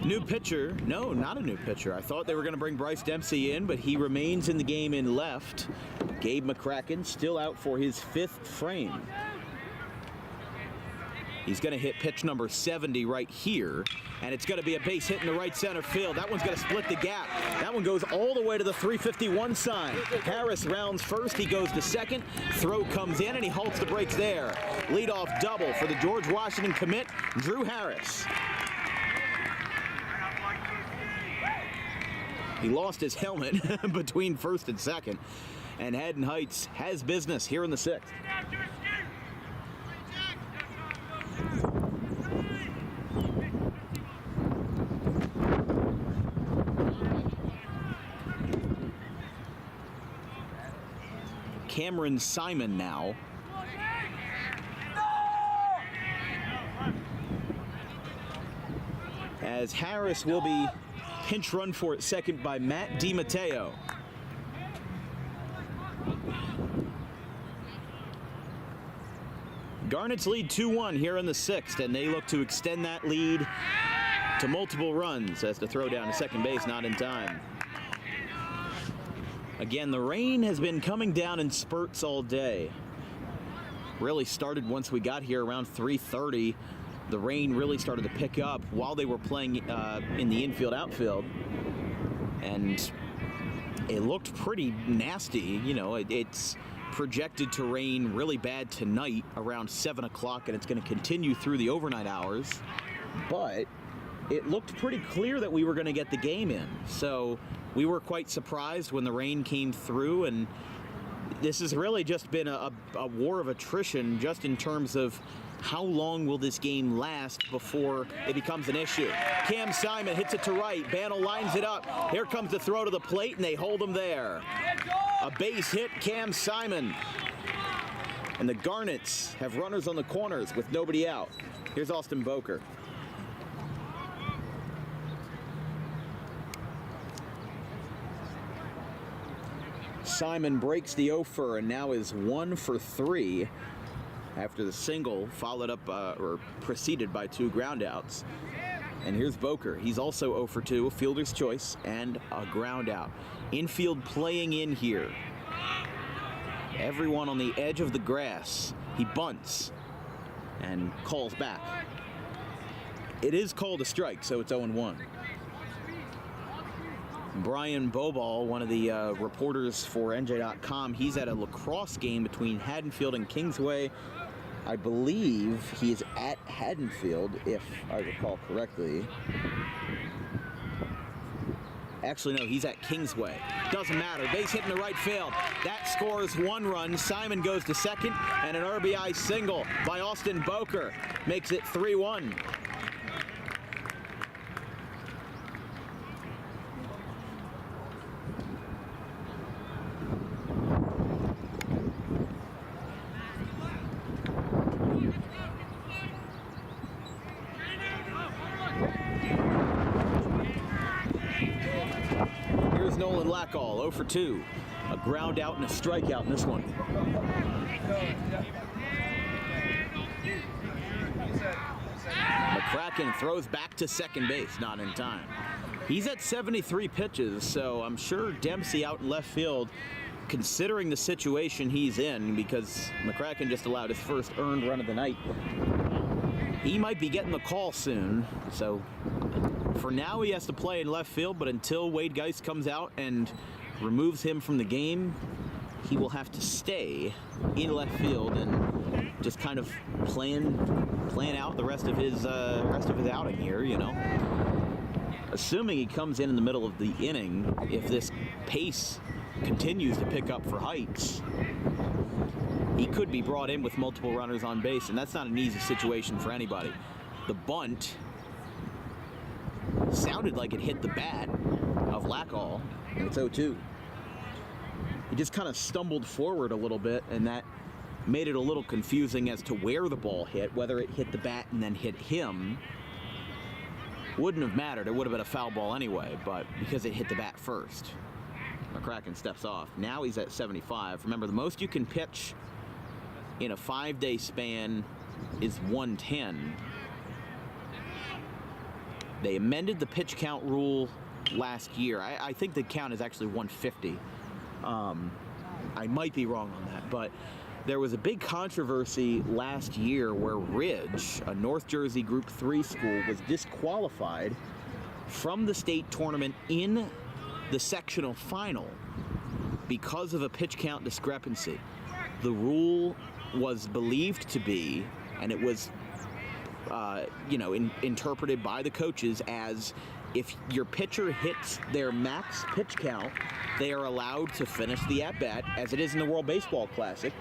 New pitcher. No, not a new pitcher. I thought they were going to bring Bryce Dempsey in, but he remains in the game in left. Gabe McCracken still out for his fifth frame. He's going to hit pitch number 70 right here, and it's going to be a base hit in the right center field. That one's going to split the gap. That one goes all the way to the 351 sign. Harris rounds first. He goes to second. Throw comes in, and he halts the brakes there. Leadoff double for the George Washington commit, Drew Harris. He lost his helmet between first and second, and Haddon Heights has business here in the sixth. Cameron Simon now. As Harris will be pinch run for at second by Matt DiMatteo. Garnets lead 2-1 here in the sixth, and they look to extend that lead to multiple runs as the throw down to second base not in time. Again, the rain has been coming down in spurts all day. Really started once we got here around 3:30. The rain really started to pick up while they were playing in the infield outfield. And it looked pretty nasty. You know, it's projected to rain really bad tonight around 7 o'clock, and it's going to continue through the overnight hours. But it looked pretty clear that we were going to get the game in. So we were quite surprised when the rain came through, and this has really just been a war of attrition just in terms of how long will this game last before it becomes an issue. Cam Simon hits it to right. Bannell lines it up. Here comes the throw to the plate, and they hold him there. A base hit, Cam Simon. And the Garnets have runners on the corners with nobody out. Here's Austin Boker. Simon breaks the offer and now is 1 for 3 after the single followed up or preceded by 2 groundouts. And here's Boker. He's also 0 for 2, a fielder's choice and a ground out. Infield playing in here. Everyone on the edge of the grass. He bunts and calls back. It is called a strike, so it's 0-1. Brian Bobal, one of the reporters for NJ.com, he's at a lacrosse game between Haddonfield and Kingsway. I believe he's at Haddonfield, if I recall correctly. Actually, no, he's at Kingsway. Doesn't matter. Base hit in the right field. That scores 1 run. Simon goes to second, and an RBI single by Austin Boker makes it 3-1. is Nolan Lackall, 0 for 2. A ground out and a strikeout in this one. McCracken throws back to second base, not in time. He's at 73 pitches, so I'm sure Dempsey out in left field, considering the situation he's in, because McCracken just allowed his first earned run of the night, he might be getting the call soon. So for now, he has to play in left field, but until Wade Geist comes out and removes him from the game, he will have to stay in left field and just kind of plan out the rest of his outing here, you know. Assuming he comes in the middle of the inning, if this pace continues to pick up for Heights, he could be brought in with multiple runners on base, and that's not an easy situation for anybody. The bunt sounded like it hit the bat of Lackall, and it's 0-2. He just kind of stumbled forward a little bit, and that made it a little confusing as to where the ball hit. Whether it hit the bat and then hit him wouldn't have mattered. It would have been a foul ball anyway, but because it hit the bat first, McCracken steps off. Now he's at 75. Remember, the most you can pitch in a 5-day span is 110. They amended the pitch count rule last year. I think the count is actually 150. I might be wrong on that, but there was a big controversy last year where Ridge, a North Jersey Group 3 school, was disqualified from the state tournament in the sectional final because of a pitch count discrepancy. The rule was believed to be, and it was interpreted by the coaches as, if your pitcher hits their max pitch count, they are allowed to finish the at-bat, as it is in the World Baseball Classic.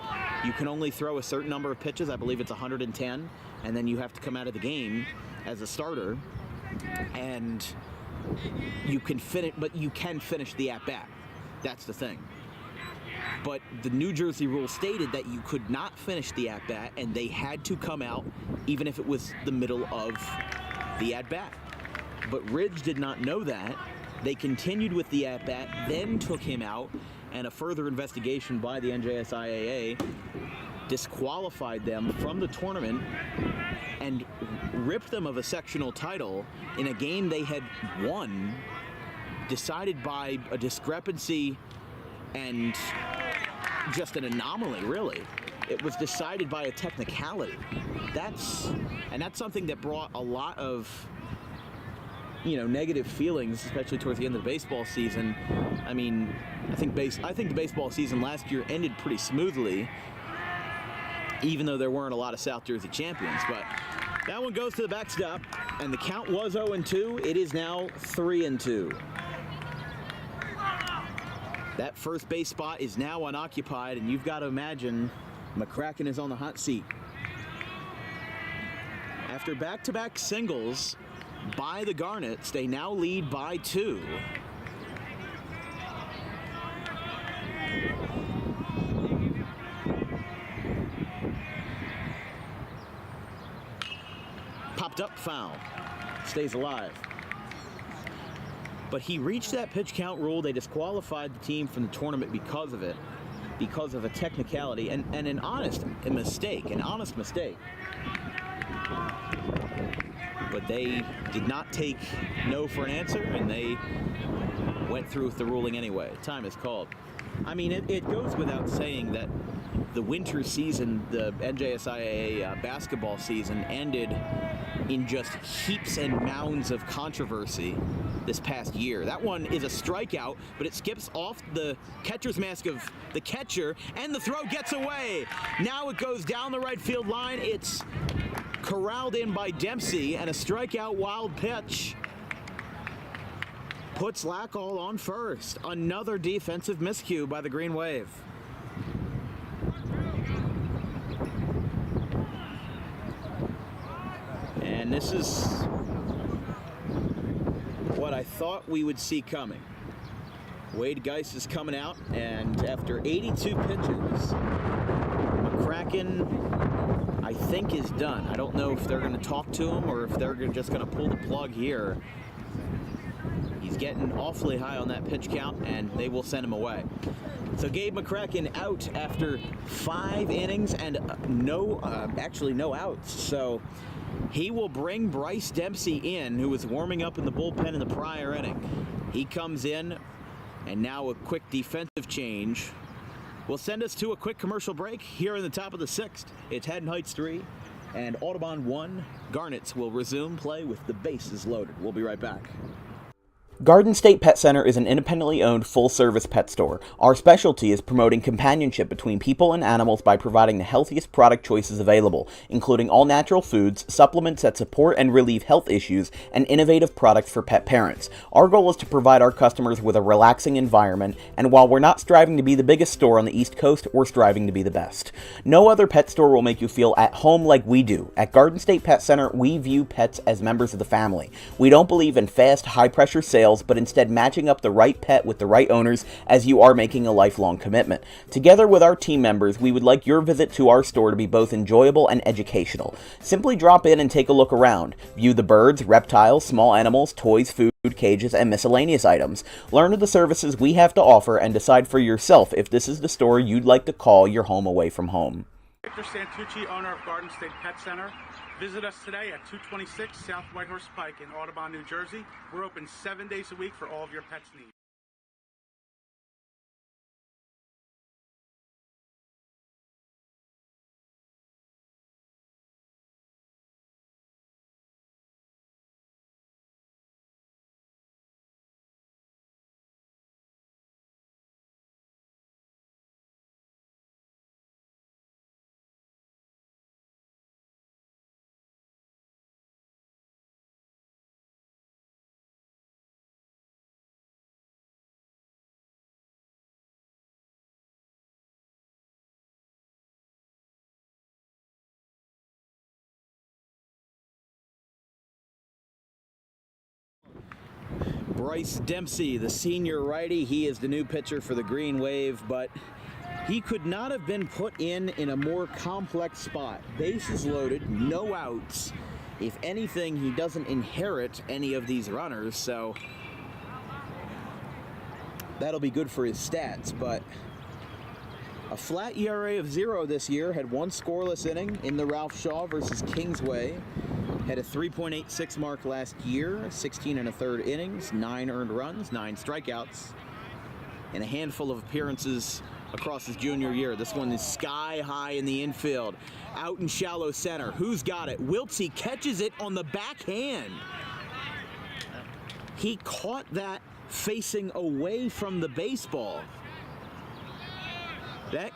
You can only throw a certain number of pitches. I believe it's 110, and then you have to come out of the game as a starter, and you can finish, but you can finish the at-bat. That's the thing. But the New Jersey rule stated that you could not finish the at-bat, and they had to come out even if it was the middle of the at-bat. But Ridge did not know that. They continued with the at-bat, then took him out, and a further investigation by the NJSIAA disqualified them from the tournament and ripped them of a sectional title in a game they had won, decided by a discrepancy and just an anomaly, really. It was decided by a technicality. That's something that brought a lot of negative feelings, especially towards the end of the baseball season. I mean, I think the baseball season last year ended pretty smoothly, even though there weren't a lot of South Jersey champions. But that one goes to the backstop, and the count was 0-2. It is now 3-2. That first base spot is now unoccupied, and you've got to imagine McCracken is on the hot seat. After back-to-back singles by the Garnets, they now lead by 2. Popped up, foul. Stays alive. But he reached that pitch count rule. They disqualified the team from the tournament because of it, because of a technicality and an honest mistake. But they did not take no for an answer, and they went through with the ruling anyway. Time is called. I mean, it goes without saying that the winter season, the NJSIAA basketball season, ended in just heaps and mounds of controversy this past year. That one is a strikeout, but it skips off the catcher's mask of the catcher, and the throw gets away. Now it goes down the right field line. It's corralled in by Dempsey, and a strikeout wild pitch puts Lackall on first. Another defensive miscue by the Green Wave. And this is what I thought we would see coming. Wade Geist is coming out, and after 82 pitches, McCracken, I think, is done. I don't know if they're going to talk to him or if they're just going to pull the plug here. He's He's getting awfully high on that pitch count, and they will send him away. So Gabe McCracken out after 5 innings and no outs. So he will bring Bryce Dempsey in, who was warming up in the bullpen in the prior inning. He comes in, and now a quick defensive change will send us to a quick commercial break here in the top of the 6th. It's Haddon Heights 3 and Audubon 1. Garnets will resume play with the bases loaded. We'll be right back. Garden State Pet Center is an independently owned full-service pet store. Our specialty is promoting companionship between people and animals by providing the healthiest product choices available, including all-natural foods, supplements that support and relieve health issues, and innovative products for pet parents. Our goal is to provide our customers with a relaxing environment, and while we're not striving to be the biggest store on the East Coast, we're striving to be the best. No other pet store will make you feel at home like we do. At Garden State Pet Center, we view pets as members of the family. We don't believe in fast, high-pressure sales, but instead matching up the right pet with the right owners, as you are making a lifelong commitment. Together with our team members, we would like your visit to our store to be both enjoyable and educational. Simply drop in and take a look around. View the birds, reptiles, small animals, toys, food, cages, and miscellaneous items. Learn of the services we have to offer and decide for yourself if this is the store you'd like to call your home away from home. Victor Santucci, owner of Garden State Pet Center. Visit us today at 226 South Whitehorse Pike in Audubon, New Jersey. We're open 7 days a week for all of your pets' needs. Bryce Dempsey, the senior righty, he is the new pitcher for the Green Wave, but he could not have been put in a more complex spot. Bases loaded, no outs. If anything, he doesn't inherit any of these runners, so that'll be good for his stats, but a flat ERA of 0 this year, had 1 scoreless inning in the Ralph Shaw versus Kingsway. Had a 3.86 mark last year, 16 1/3 innings, 9 earned runs, 9 strikeouts, and a handful of appearances across his junior year. This one is sky high in the infield, out in shallow center. Who's got it? Wiltsey catches it on the backhand. He caught that facing away from the baseball. That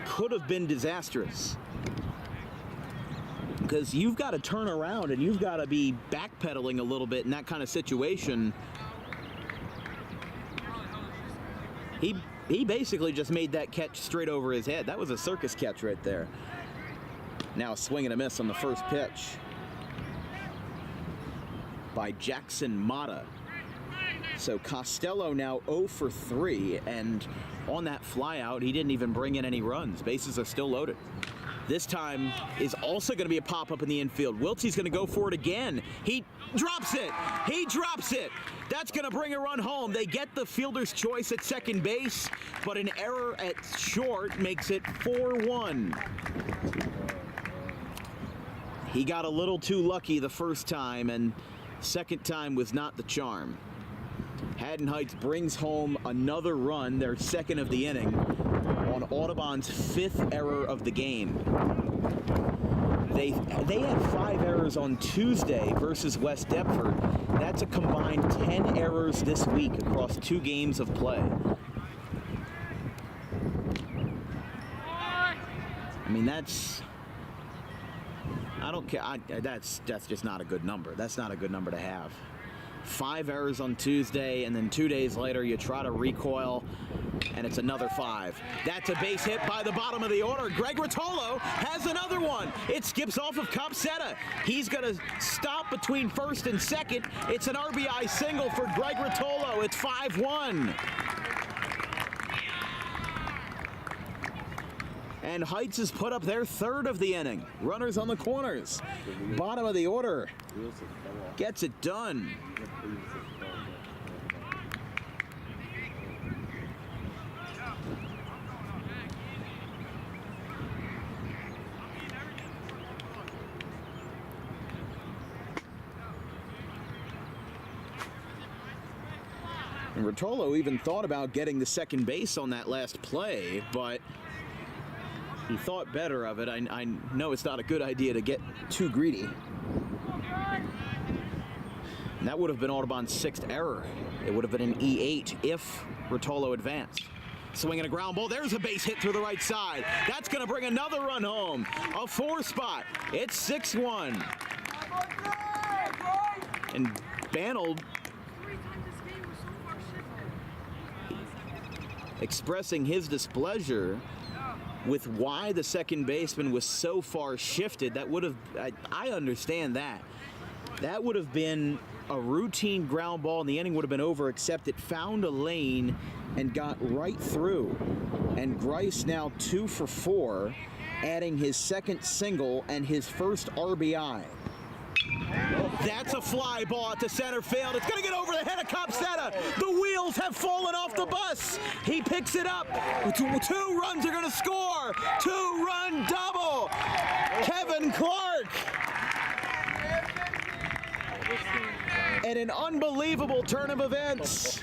could have been disastrous, because you've got to turn around and you've got to be backpedaling a little bit in that kind of situation. He basically just made that catch straight over his head. That was a circus catch right there. Now a swing and a miss on the first pitch by Jackson Mata. So Costello now 0 for 3, and on that flyout, he didn't even bring in any runs. Bases are still loaded. This time is also going to be a pop-up in the infield. Wiltsey's going to go for it again. He drops it. He drops it. That's going to bring a run home. They get the fielder's choice at second base, but an error at short makes it 4-1. He got a little too lucky the first time, and second time was not the charm. Haddon Heights brings home another run, their second of the inning, on Audubon's 5th error of the game. They had 5 errors on Tuesday versus West Deptford. That's a combined 10 errors this week across 2 games of play. I mean, I don't care. That's just not a good number. That's not a good number to have. 5 errors on Tuesday, and then 2 days later you try to recoil, and it's another 5. That's a base hit by the bottom of the order. Greg Rotolo has another one. It skips off of Copsetta. He's going to stop between first and second. It's an RBI single for Greg Rotolo. It's 5-1. And Heights has put up their 3rd of the inning. Runners on the corners. Bottom of the order. Gets it done. And Rotolo even thought about getting the second base on that last play, but he thought better of it. I know it's not a good idea to get too greedy. And that would have been Audubon's 6th error. It would have been an E8 if Rotolo advanced. Swinging a ground ball. There's a base hit through the right side. That's going to bring another run home. A 4 spot. It's 6-1. And Banold expressing his displeasure with why the second baseman was so far shifted. That would have, I understand that. That would have been a routine ground ball and the inning would have been over, except it found a lane and got right through. And Grice now 2 for 4, adding his second single and his first RBI. That's a fly ball to center field. It's going to get over the head of Copsetta. The wheels have fallen off the bus. He picks it up. 2 runs are going to score. 2-run double. Kevin Clark. And an unbelievable turn of events.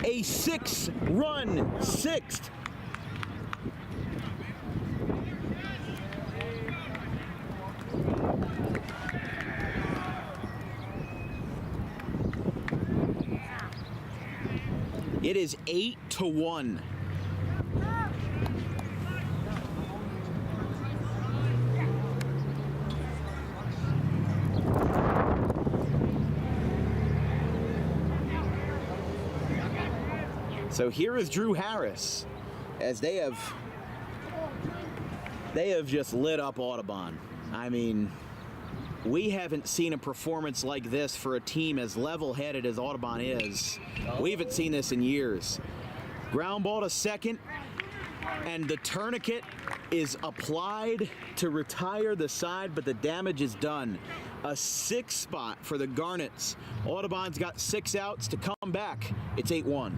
A 6-run 6th. It is 8-1. So here is Drew Harris, as they have just lit up Audubon. I mean, we haven't seen a performance like this for a team as level-headed as Audubon is. We haven't seen this in years. Ground ball to second, and the tourniquet is applied to retire the side, but the damage is done. A 6 spot for the Garnets. Audubon's got 6 outs to come back. It's 8-1.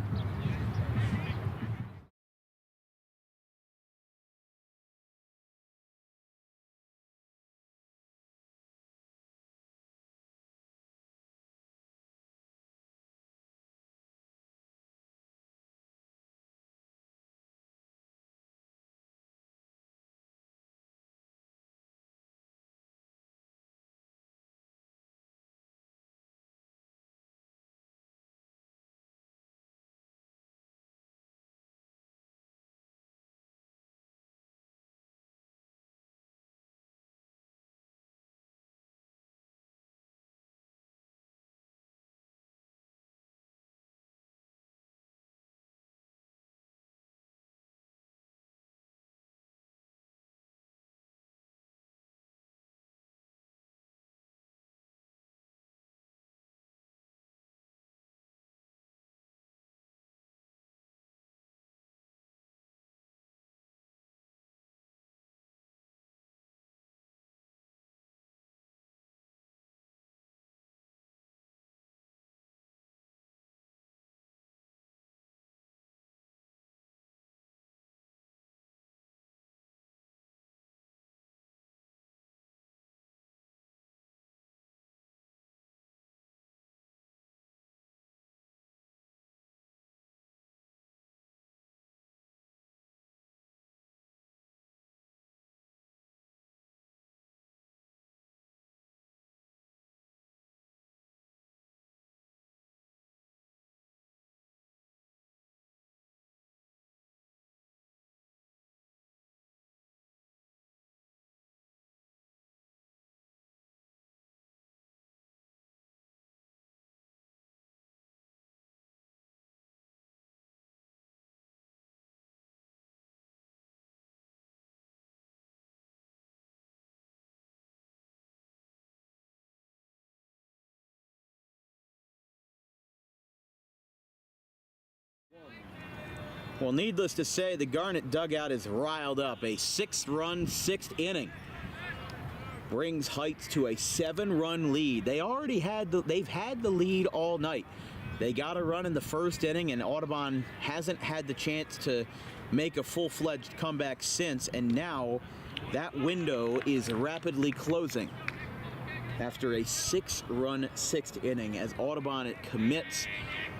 Well, needless to say, the Garnet dugout is riled up. A 6-run 6th inning brings Heights to a 7-run lead. They've had the lead all night. They got a run in the first inning, and Audubon hasn't had the chance to make a full-fledged comeback since, and now that window is rapidly closing. after a 6-run 6th inning as Audubon commits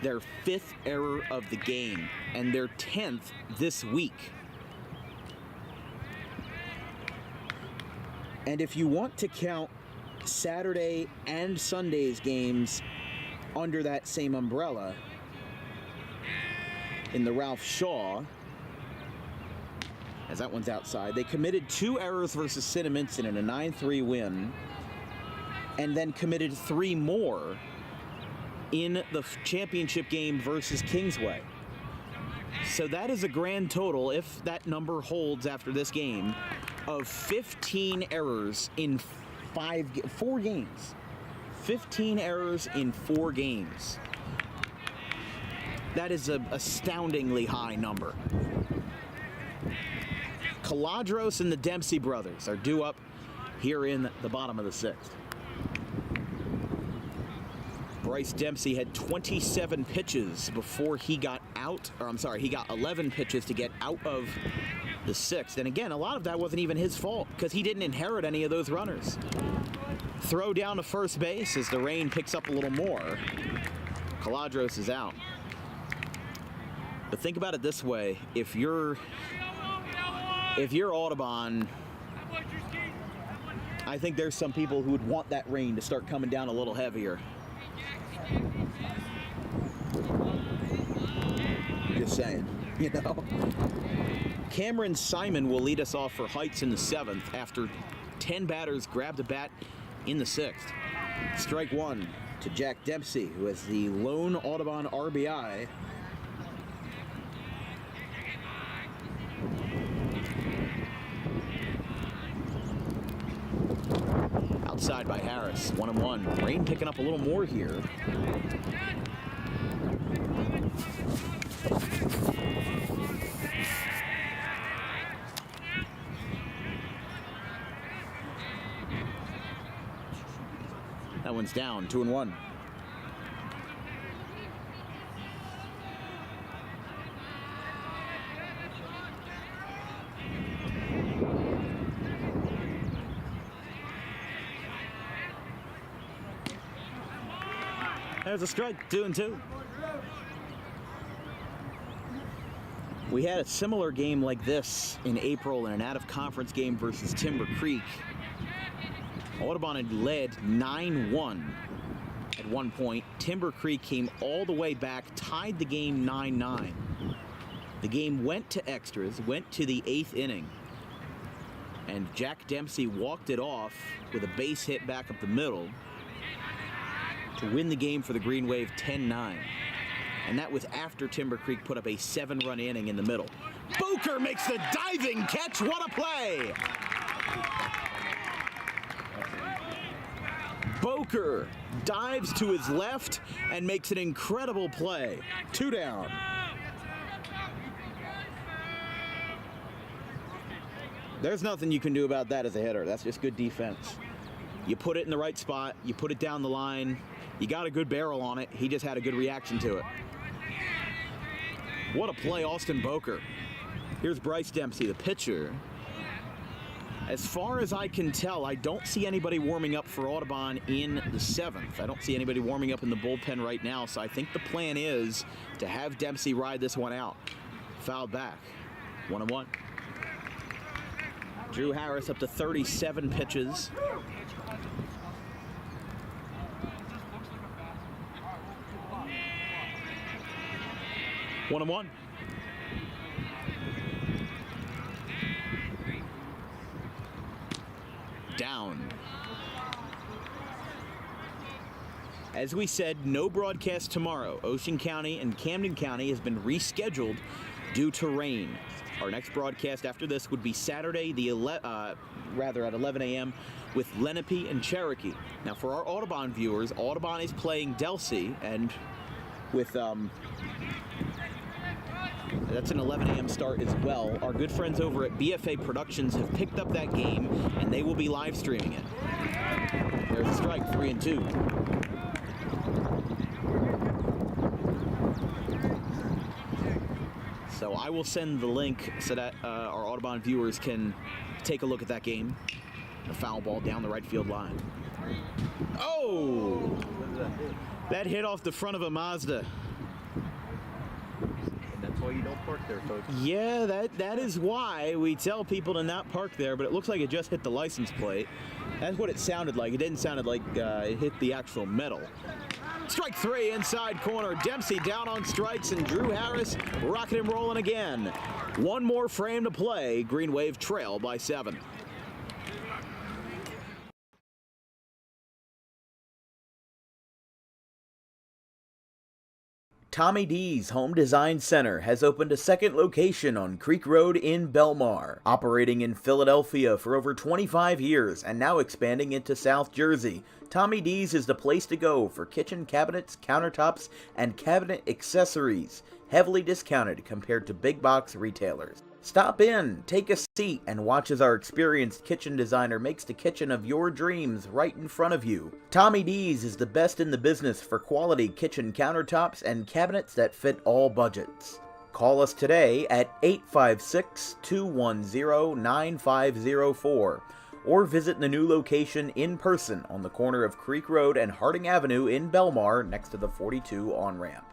their 5th error of the game and their 10th this week. And if you want to count Saturday and Sunday's games under that same umbrella, in the Ralph Shaw, as that one's outside, they committed 2 errors versus Cinnaminson in a 9-3 win, and then committed 3 more in the championship game versus Kingsway. So that is a grand total, if that number holds after this game, of 15 errors in 4 games. 15 errors in 4 games. That is an astoundingly high number. Caladros and the Dempsey brothers are due up here in the bottom of the 6th. Bryce Dempsey had 27 pitches before he got out, he got 11 pitches to get out of the 6th. And again, a lot of that wasn't even his fault because he didn't inherit any of those runners. Throw down to first base as the rain picks up a little more. Caladros is out. But think about it this way, if you're Audubon, I think there's some people who would want that rain to start coming down a little heavier. Just saying, you know. Cameron Simon will lead us off for Heights in the 7th after 10 batters grabbed a bat in the 6th. Strike 1 to Jack Dempsey, who has the lone Audubon RBI. Outside by Harris, 1-1. Rain picking up a little more here. That one's down, 2-1. There's a strike, 2-2. We had a similar game like this in April in an out-of-conference game versus Timber Creek. Audubon had led 9-1 at one point. Timber Creek came all the way back, tied the game 9-9. The game went to extras, went to the 8th inning, and Jack Dempsey walked it off with a base hit back up the middle to win the game for the Green Wave 10-9. And that was after Timber Creek put up a 7-run inning in the middle. Boker makes the diving catch. What a play! Boker dives to his left and makes an incredible play. 2 down. There's nothing you can do about that as a hitter. That's just good defense. You put it in the right spot, you put it down the line, you got a good barrel on it. He just had a good reaction to it. What a play, Austin Boker. Here's Bryce Dempsey, the pitcher. As far as I can tell, I don't see anybody warming up for Audubon in the 7th. I don't see anybody warming up in the bullpen right now, so I think the plan is to have Dempsey ride this one out. Fouled back. 1-1. Drew Harris up to 37 pitches. One and one. Down. As we said, no broadcast tomorrow. Ocean County and Camden County has been rescheduled due to rain. Our next broadcast after this would be Saturday, at 11 a.m. with Lenape and Cherokee. Now, for our Audubon viewers, Audubon is playing Delsey, and with that's an 11 a.m. start as well. Our good friends over at BFA Productions have picked up that game, and they will be live streaming it. There's a strike, 3-2. So I will send the link so that our Audubon viewers can take a look at that game. The foul ball down the right field line. Oh! That hit off the front of a Mazda. That's why you don't park there, folks. Yeah, that is why we tell people to not park there, but it looks like it just hit the license plate. That's what it sounded like. It didn't sound like it hit the actual metal. Strike three, inside corner. Dempsey down on strikes, and Drew Harris rocking and rolling again. One more frame to play. Green Wave trail by 7. Tommy D's Home Design Center has opened a second location on Creek Road in Belmar, operating in Philadelphia for over 25 years and now expanding into South Jersey. Tommy D's is the place to go for kitchen cabinets, countertops, and cabinet accessories, heavily discounted compared to big box retailers. Stop in, take a seat, and watch as our experienced kitchen designer makes the kitchen of your dreams right in front of you. Tommy D's is the best in the business for quality kitchen countertops and cabinets that fit all budgets. Call us today at 856-210-9504 or visit the new location in person on the corner of Creek Road and Harding Avenue in Belmar next to the 42 on-ramp.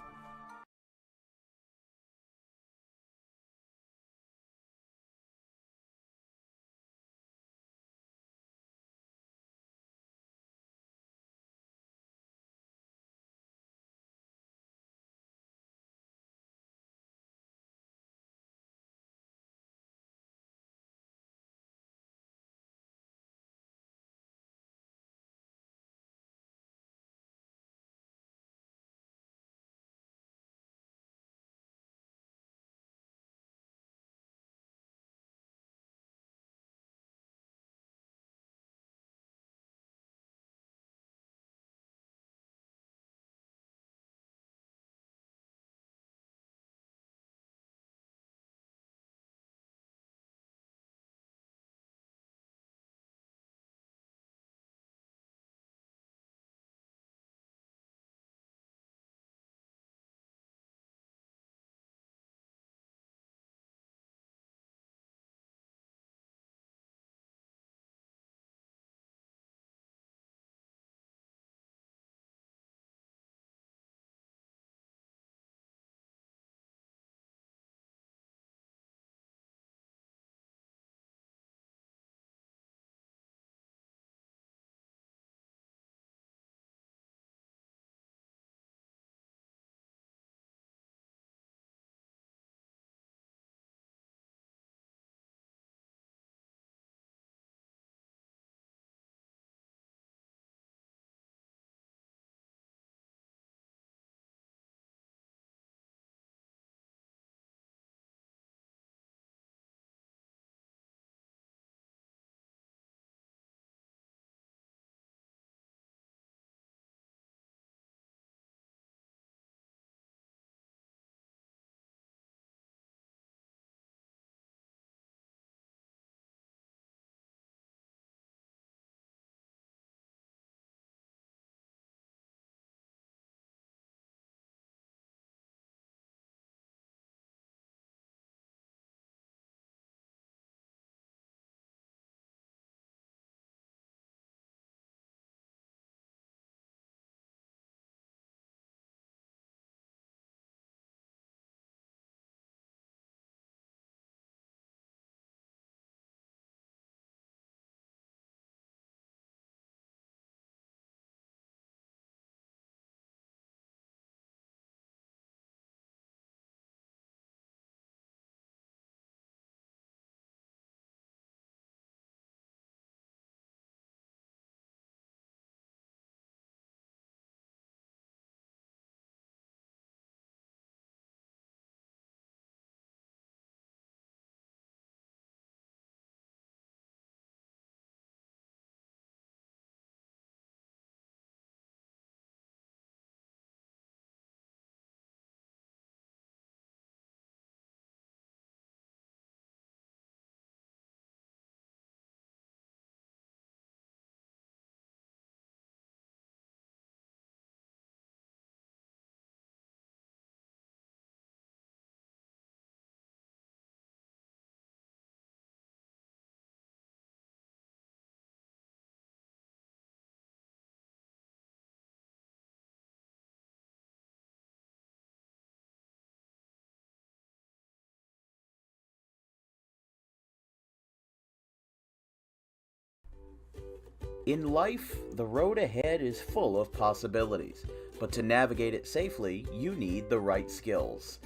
In life, the road ahead is full of possibilities, but to navigate it safely, you need the right skills.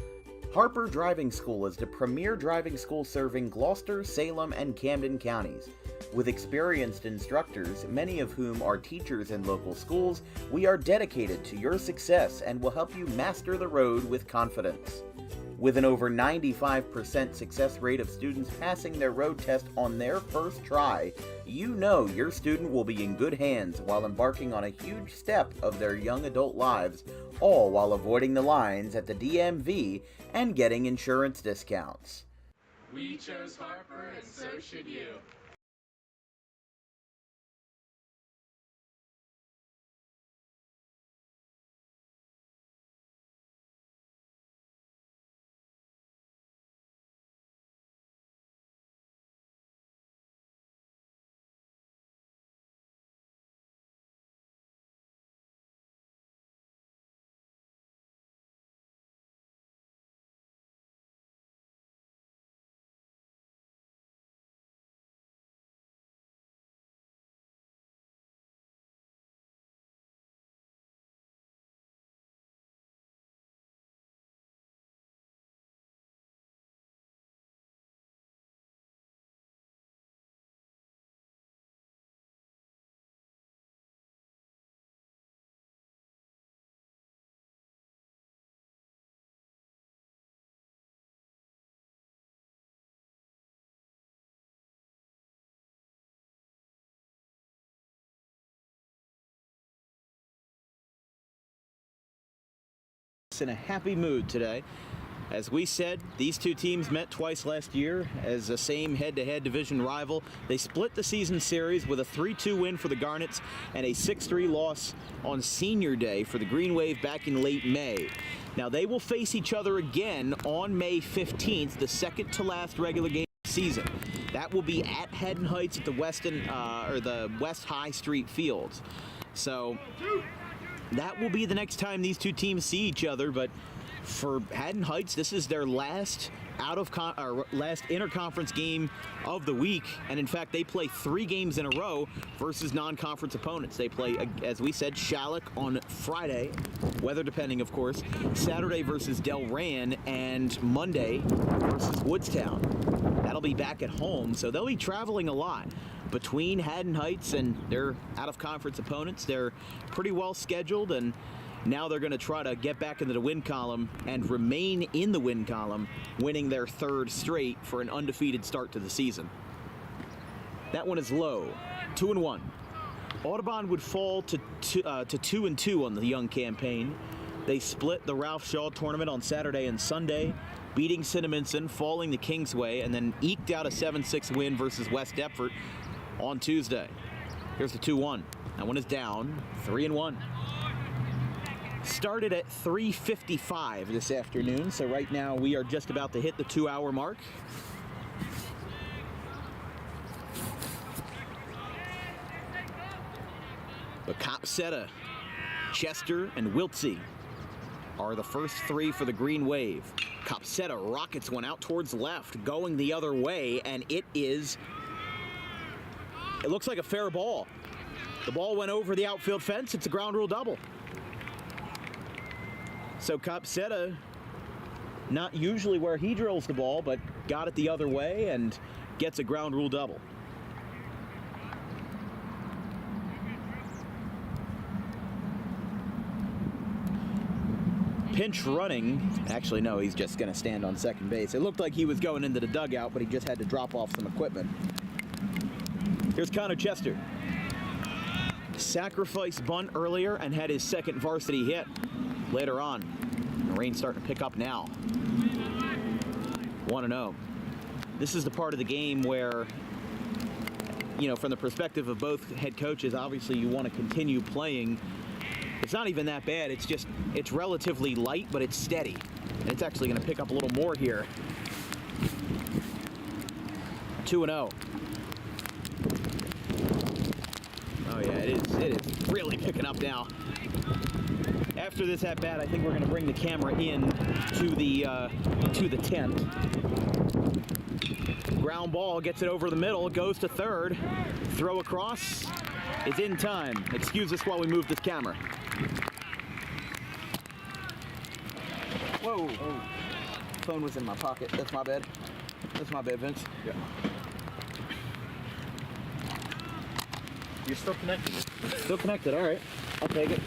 Harper Driving School is the premier driving school serving Gloucester, Salem, and Camden counties. With experienced instructors, many of whom are teachers in local schools, we are dedicated to your success and will help you master the road with confidence. With an over 95% success rate of students passing their road test on their first try, you know your student will be in good hands while embarking on a huge step of their young adult lives, all while avoiding the lines at the DMV and getting insurance discounts. We chose Harper, and so should you. In a happy mood today. As we said, these two teams met twice last year as the same head-to-head division rival. They split the season series with a 3-2 win for the Garnets and a 6-3 loss on Senior Day for the Green Wave back in late May. Now they will face each other again on May 15th, the second to last regular game of the season. That will be at Haddon Heights at the West High Street Fields. So that will be the next time these two teams see each other, but for Haddon Heights, this is their last last interconference game of the week, and in fact, they play 3 games in a row versus non-conference opponents. They play, as we said, Shalleck on Friday, weather depending, of course, Saturday versus Delran, and Monday versus Woodstown. That'll be back at home, so they'll be traveling a lot. Between Haddon Heights and their out-of-conference opponents, they're pretty well scheduled, and now they're going to try to get back into the win column and remain in the win column, winning their 3rd straight for an undefeated start to the season. That one is low, 2-1. Audubon would fall to 2-2 on the young campaign. They split the Ralph Shaw tournament on Saturday and Sunday, beating Cinnaminson, falling the Kingsway, and then eked out a 7-6 win versus West Deptford on Tuesday. Here's the 2-1. That one is down, 3-1. Started at 3:55 this afternoon, so right now we are just about to hit the 2-hour mark. But Copsetta, Chester, and Wiltsey are the first 3 for the Green Wave. Copsetta rockets one out towards left, going the other way, and it looks like a fair ball. The ball went over the outfield fence. It's a ground rule double. So Copsetta, not usually where he drills the ball, but got it the other way and gets a ground rule double. Pinch running. Actually, no, he's just going to stand on second base. It looked like he was going into the dugout, but he just had to drop off some equipment. Here's Connor Chester. Sacrifice bunt earlier and had his second varsity hit later on. The rain's starting to pick up now. 1-0. This is the part of the game where, you know, from the perspective of both head coaches, obviously you want to continue playing. It's not even that bad. It's relatively light, but it's steady. And it's actually going to pick up a little more here. 2-0. Oh yeah, it is really picking up now. After this at bat, I think we're going to bring the camera in to the tent. Ground ball, gets it over the middle, goes to third, throw across, is in time. Excuse us while we move this camera. Whoa. Oh. Phone was in my pocket. That's my bad. That's my bad, Vince. Yeah. You're still connected. Still connected, all right. I'll take it.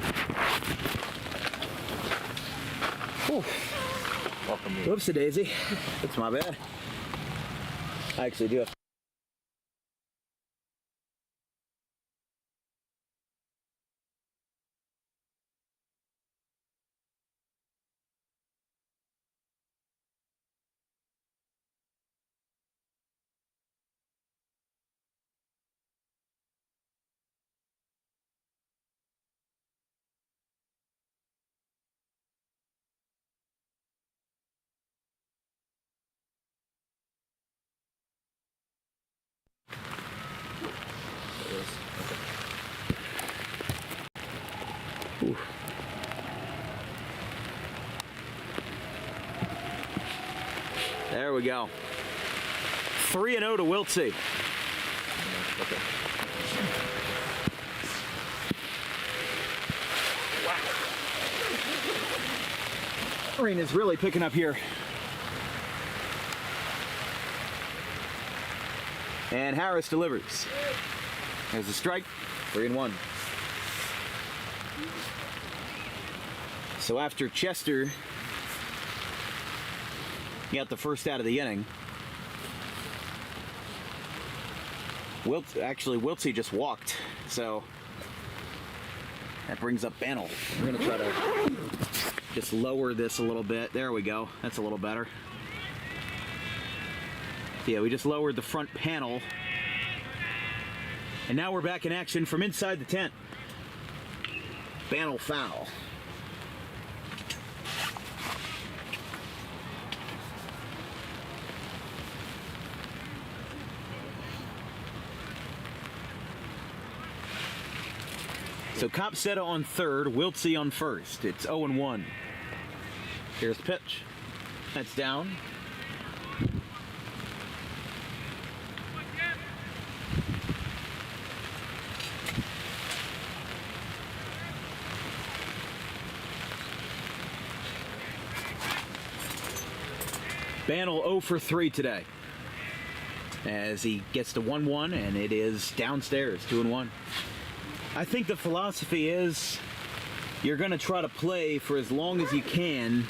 Whew. Welcome. Whoopsie daisy. That's my bad. I actually do have There we go. 3-0 to Wiltsey. Wow. Rain is really picking up here. And Harris delivers. There's a strike. 3-1. So after Chester got the first out of the inning, Wiltsey just walked, so that brings up Bannell. We're gonna try to just lower this a little bit. There we go. That's a little better. Yeah, we just lowered the front panel, and now we're back in action from inside the tent. Bannell foul. So Copsetta on third, Wiltsey on first. It's 0-1. Here's the pitch. That's down. Bannell 0 for 3 today, as he gets to 1-1, and it is downstairs, 2-1. I think the philosophy is you're going to try to play for as long as you can.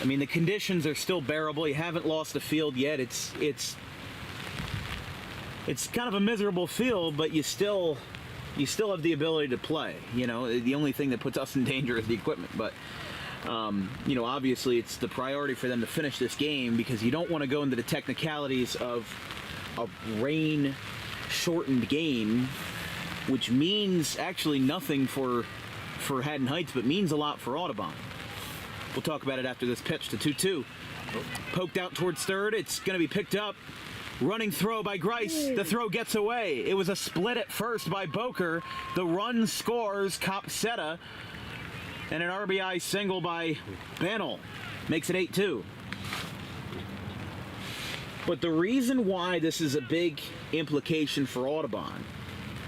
I mean, the conditions are still bearable. You haven't lost the field yet. It's kind of a miserable field, but you still have the ability to play. You know, the only thing that puts us in danger is the equipment. But you know, obviously, it's the priority for them to finish this game, because you don't want to go into the technicalities of a rain-shortened game, which means actually nothing for Haddon Heights, but means a lot for Audubon. We'll talk about it after this pitch to 2-2. Poked out towards third. It's going to be picked up. Running throw by Grice. The throw gets away. It was a split at first by Boker. The run scores Copsetta. And an RBI single by Bannell makes it 8-2. But the reason why this is a big implication for Audubon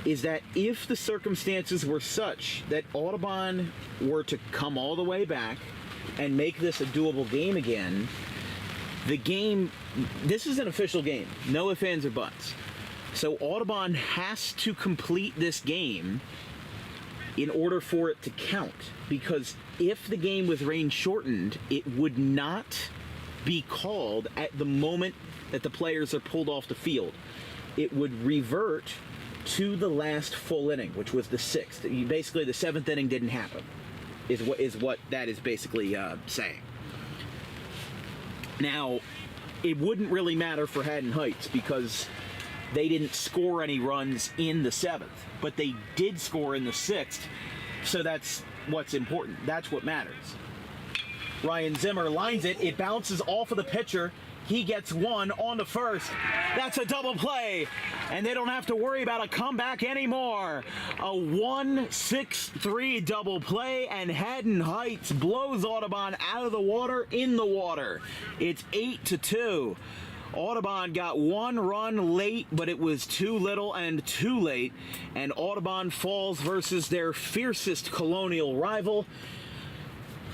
is that if the circumstances were such that Audubon were to come all the way back and make this a doable game again, the game, this is an official game, no ifs, ands, or buts. So Audubon has to complete this game in order for it to count, because if the game was rain shortened, it would not be called at the moment that the players are pulled off the field. It would revert to the last full inning, which was the 6th. Basically, the 7th inning didn't happen, is what that is basically saying. Now, it wouldn't really matter for Haddon Heights because they didn't score any runs in the 7th, but they did score in the 6th, so that's what's important. That's what matters. Ryan Zimmer lines it. It bounces off of the pitcher. He gets one on the first. That's a double play, and they don't have to worry about a comeback anymore. A 1-6-3 double play, and Haddon Heights blows Audubon out of the water, in the water. It's 8-2. Audubon got one run late, but it was too little and too late, and Audubon falls versus their fiercest colonial rival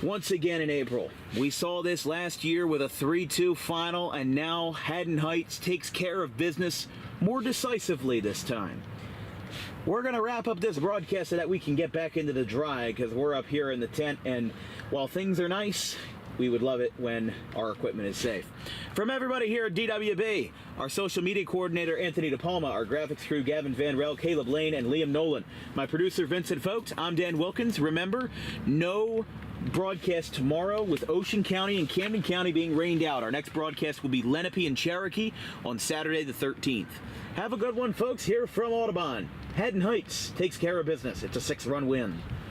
once again in April. We saw this last year with a 3-2 final, and now Haddon Heights takes care of business more decisively this time. We're going to wrap up this broadcast so that we can get back into the dry, because we're up here in the tent, and while things are nice, we would love it when our equipment is safe. From everybody here at DWB, our social media coordinator Anthony DePalma, our graphics crew Gavin Van Rel, Caleb Lane, and Liam Nolan, my producer Vincent Folks, I'm Dan Wilkins. Remember, no broadcast tomorrow with Ocean County and Camden County being rained out. Our next broadcast will be Lenape and Cherokee on Saturday the 13th. Have a good one, folks, here from Audubon. Haddon Heights takes care of business. It's a 6-run win.